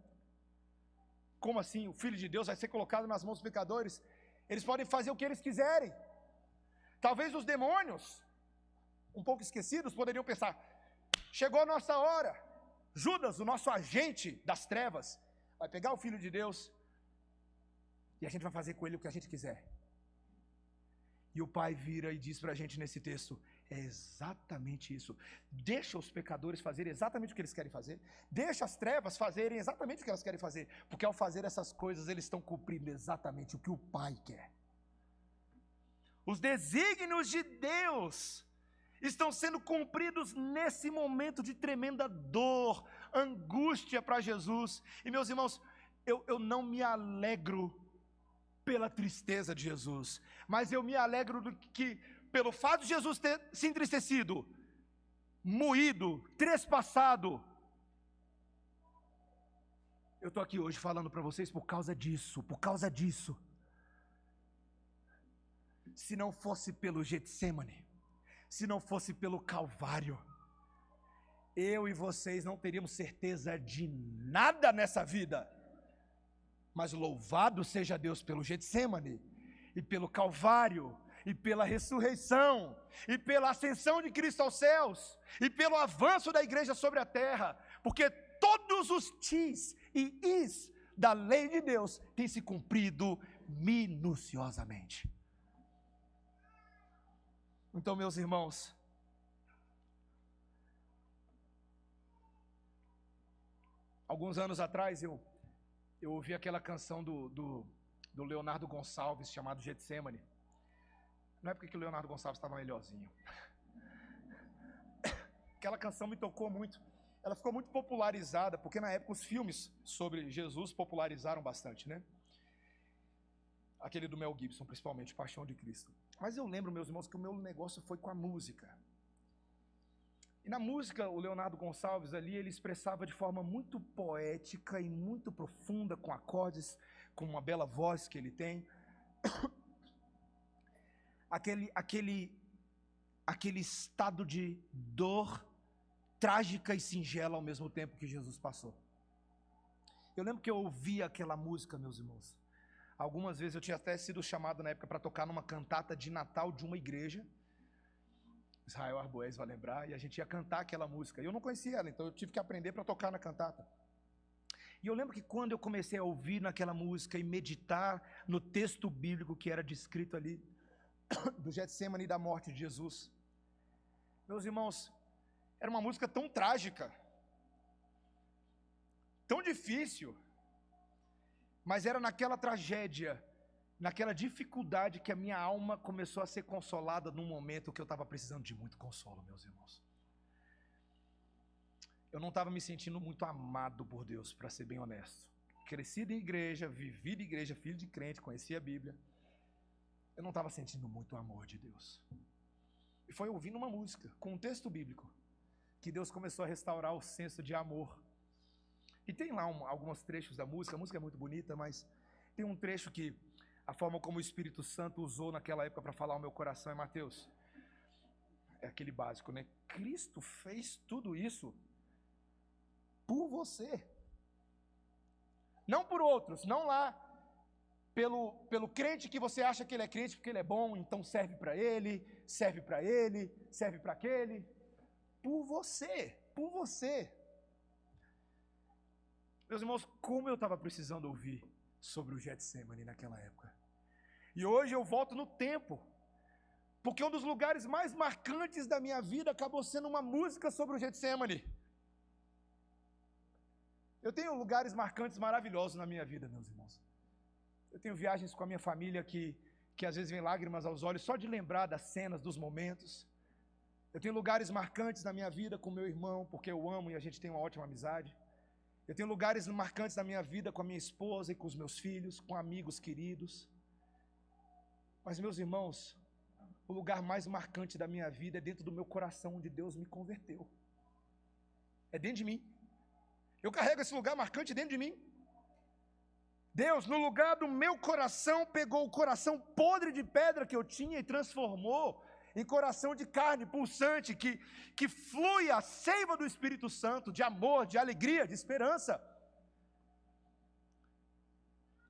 [SPEAKER 1] Como assim? O Filho de Deus vai ser colocado nas mãos dos pecadores? Eles podem fazer o que eles quiserem. Talvez os demônios, um pouco esquecidos, poderiam pensar, chegou a nossa hora. Judas, o nosso agente das trevas, vai pegar o Filho de Deus e a gente vai fazer com ele o que a gente quiser. E o Pai vira e diz para a gente nesse texto, é exatamente isso. Deixa os pecadores fazerem exatamente o que eles querem fazer. Deixa as trevas fazerem exatamente o que elas querem fazer. Porque ao fazer essas coisas, eles estão cumprindo exatamente o que o Pai quer. Os desígnios de Deus estão sendo cumpridos nesse momento de tremenda dor, angústia para Jesus. E meus irmãos, eu não me alegro pela tristeza de Jesus, mas eu me alegro pelo fato de Jesus ter se entristecido, moído, trespassado. Eu estou aqui hoje falando para vocês por causa disso, Se não fosse pelo Getsemane, se não fosse pelo Calvário, eu e vocês não teríamos certeza de nada nessa vida. Mas louvado seja Deus pelo Getsemane, e pelo Calvário, e pela ressurreição, e pela ascensão de Cristo aos céus, e pelo avanço da igreja sobre a terra, porque todos os tis e is da lei de Deus têm se cumprido minuciosamente. Então, meus irmãos, alguns anos atrás eu ouvi aquela canção do Leonardo Gonçalves, chamado Getsemane. Não é porque o Leonardo Gonçalves estava melhorzinho. Aquela canção me tocou muito. Ela ficou muito popularizada, porque na época os filmes sobre Jesus popularizaram bastante, né? Aquele do Mel Gibson, principalmente, Paixão de Cristo. Mas eu lembro, meus irmãos, que o meu negócio foi com a música. E na música, o Leonardo Gonçalves ali, ele expressava de forma muito poética e muito profunda, com acordes, com uma bela voz que ele tem, aquele estado de dor trágica e singela ao mesmo tempo que Jesus passou. Eu lembro que eu ouvia aquela música, meus irmãos. Algumas vezes eu tinha até sido chamado na época para tocar numa cantata de Natal de uma igreja. Israel Arboez vai lembrar, e a gente ia cantar aquela música. Eu não conhecia ela, então eu tive que aprender para tocar na cantata. E eu lembro que quando eu comecei a ouvir naquela música e meditar no texto bíblico que era descrito ali, do Getsemane e da morte de Jesus, meus irmãos, era uma música tão trágica, tão difícil, mas era naquela tragédia, naquela dificuldade que a minha alma começou a ser consolada num momento que eu estava precisando de muito consolo, meus irmãos. Eu não estava me sentindo muito amado por Deus, para ser bem honesto. Crescido em igreja, vivido em igreja, filho de crente, conhecia a Bíblia. Eu não estava sentindo muito o amor de Deus. E foi ouvindo uma música, com um texto bíblico, que Deus começou a restaurar o senso de amor. E tem lá alguns trechos da música, a música é muito bonita, mas tem um trecho que a forma como o Espírito Santo usou naquela época para falar ao meu coração é Mateus. É aquele básico, né? Cristo fez tudo isso por você. Não por outros, não lá pelo crente que você acha que ele é crente porque ele é bom, então serve para ele, serve para aquele. Por você, por você. Meus irmãos, como eu estava precisando ouvir sobre o Getsemane naquela época. E hoje eu volto no tempo, porque um dos lugares mais marcantes da minha vida acabou sendo uma música sobre o Getsemane. Eu tenho lugares marcantes maravilhosos na minha vida, meus irmãos. Eu tenho viagens com a minha família que às vezes vem lágrimas aos olhos só de lembrar das cenas, dos momentos. Eu tenho lugares marcantes na minha vida com meu irmão, porque eu amo e a gente tem uma ótima amizade. Eu tenho lugares marcantes na minha vida com a minha esposa e com os meus filhos, com amigos queridos. Mas, meus irmãos, o lugar mais marcante da minha vida é dentro do meu coração, onde Deus me converteu. É dentro de mim. Eu carrego esse lugar marcante dentro de mim. Deus, no lugar do meu coração, pegou o coração podre de pedra que eu tinha e transformou em coração de carne pulsante, que flui a seiva do Espírito Santo, de amor, de alegria, de esperança.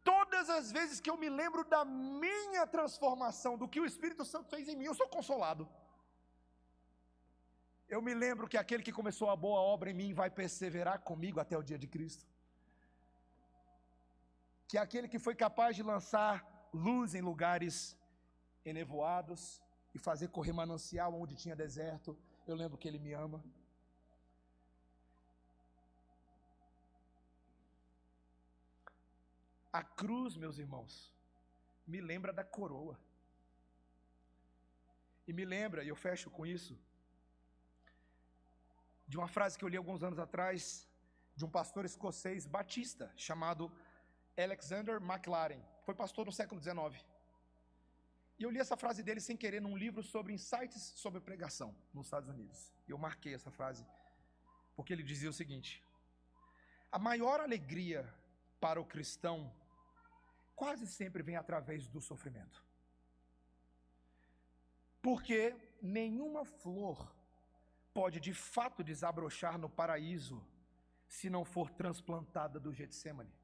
[SPEAKER 1] Todas as vezes que eu me lembro da minha transformação, do que o Espírito Santo fez em mim, eu sou consolado. Eu me lembro que aquele que começou a boa obra em mim vai perseverar comigo até o dia de Cristo. Que aquele que foi capaz de lançar luz em lugares enevoados e fazer correr manancial onde tinha deserto, eu lembro que ele me ama. A cruz, meus irmãos, me lembra da coroa. E me lembra, e eu fecho com isso, de uma frase que eu li alguns anos atrás, de um pastor escocês batista, chamado Alexander MacLaren. Foi pastor no século XIX. E eu li essa frase dele sem querer num livro sobre insights sobre pregação nos Estados Unidos. E eu marquei essa frase, porque ele dizia o seguinte: a maior alegria para o cristão quase sempre vem através do sofrimento. Porque nenhuma flor pode de fato desabrochar no paraíso se não for transplantada do Getsemane.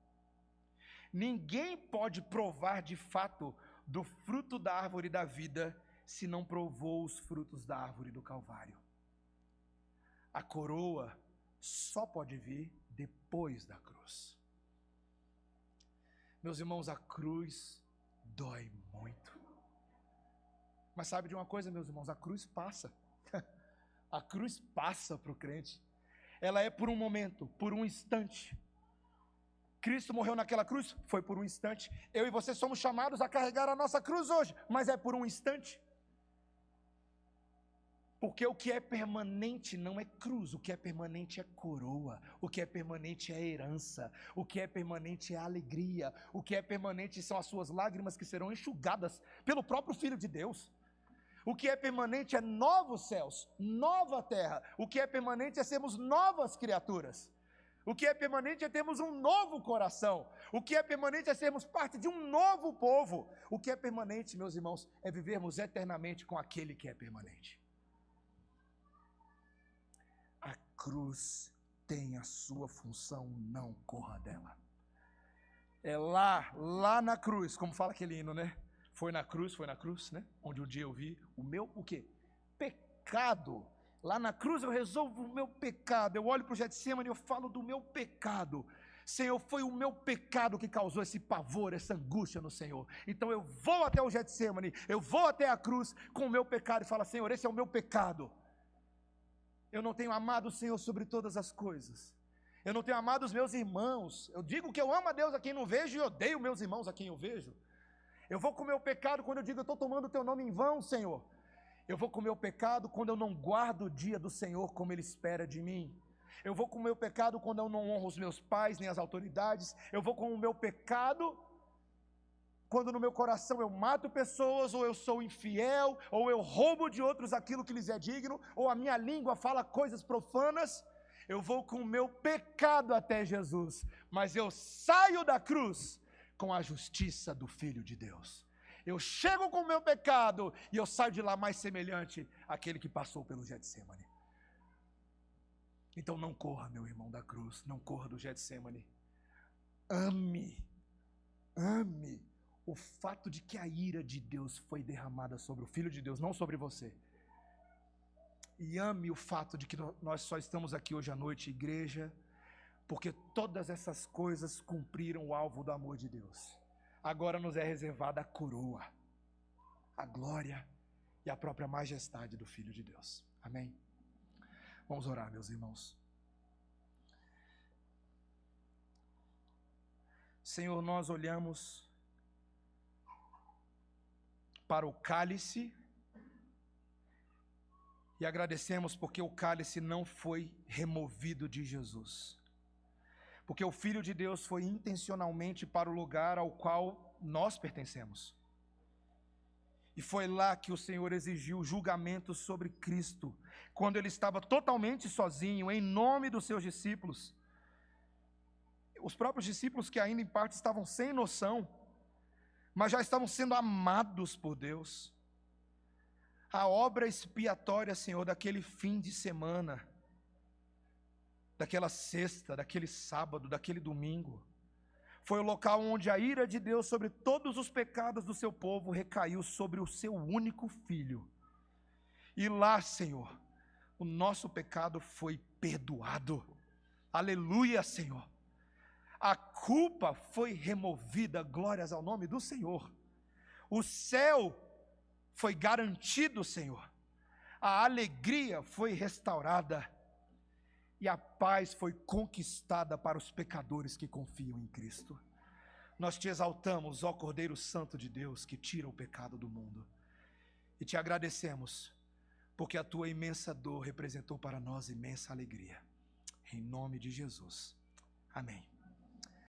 [SPEAKER 1] Ninguém pode provar de fato do fruto da árvore da vida se não provou os frutos da árvore do Calvário. A coroa só pode vir depois da cruz. Meus irmãos, a cruz dói muito. Mas sabe de uma coisa, meus irmãos? A cruz passa. A cruz passa para o crente. Ela é por um momento, por um instante. Cristo morreu naquela cruz, foi por um instante. Eu e você somos chamados a carregar a nossa cruz hoje, mas é por um instante. Porque o que é permanente não é cruz, o que é permanente é coroa, o que é permanente é herança, o que é permanente é alegria, o que é permanente são as suas lágrimas que serão enxugadas pelo próprio Filho de Deus. O que é permanente é novos céus, nova terra, o que é permanente é sermos novas criaturas. O que é permanente é termos um novo coração. O que é permanente é sermos parte de um novo povo. O que é permanente, meus irmãos, é vivermos eternamente com aquele que é permanente. cruz tem a sua função, não corra dela. É lá na cruz, como fala aquele hino, né? Foi na cruz, né? Onde um dia eu vi o quê? Pecado. Lá na cruz eu resolvo o meu pecado. Eu olho para o Getsemane e eu falo do meu pecado. Senhor, foi o meu pecado que causou esse pavor, essa angústia no Senhor. Então eu vou até o Getsemane, eu vou até a cruz com o meu pecado e falo: Senhor, esse é o meu pecado. Eu não tenho amado o Senhor sobre todas as coisas. Eu não tenho amado os meus irmãos. Eu digo que eu amo a Deus a quem não vejo e odeio meus irmãos a quem eu vejo. Eu vou com o meu pecado quando eu digo: eu estou tomando o teu nome em vão, Senhor. Eu vou com o meu pecado quando eu não guardo o dia do Senhor como Ele espera de mim. Eu vou com o meu pecado quando eu não honro os meus pais nem as autoridades. Eu vou com o meu pecado quando no meu coração eu mato pessoas, ou eu sou infiel, ou eu roubo de outros aquilo que lhes é digno, ou a minha língua fala coisas profanas. Eu vou com o meu pecado até Jesus, mas eu saio da cruz com a justiça do Filho de Deus. Eu chego com o meu pecado e eu saio de lá mais semelhante àquele que passou pelo Getsemane. Então não corra, meu irmão, da cruz, não corra do Getsemane. Ame o fato de que a ira de Deus foi derramada sobre o Filho de Deus, não sobre você. E ame o fato de que nós só estamos aqui hoje à noite, igreja, porque todas essas coisas cumpriram o alvo do amor de Deus. Agora nos é reservada a coroa, a glória e a própria majestade do Filho de Deus. Amém? Vamos orar, meus irmãos. Senhor, nós olhamos para o cálice e agradecemos porque o cálice não foi removido de Jesus. Porque o Filho de Deus foi intencionalmente para o lugar ao qual nós pertencemos. E foi lá que o Senhor exigiu julgamento sobre Cristo, quando Ele estava totalmente sozinho, em nome dos seus discípulos. Os próprios discípulos que ainda em parte estavam sem noção, mas já estavam sendo amados por Deus. A obra expiatória, Senhor, daquele fim de semana, daquela sexta, daquele sábado, daquele domingo, foi o local onde a ira de Deus sobre todos os pecados do seu povo recaiu sobre o seu único filho. E lá, Senhor, o nosso pecado foi perdoado. Aleluia, Senhor. A culpa foi removida, glórias ao nome do Senhor. O céu foi garantido, Senhor. A alegria foi restaurada. E a paz foi conquistada para os pecadores que confiam em Cristo. Nós te exaltamos, ó Cordeiro Santo de Deus, que tira o pecado do mundo. E te agradecemos, porque a tua imensa dor representou para nós imensa alegria. Em nome de Jesus. Amém.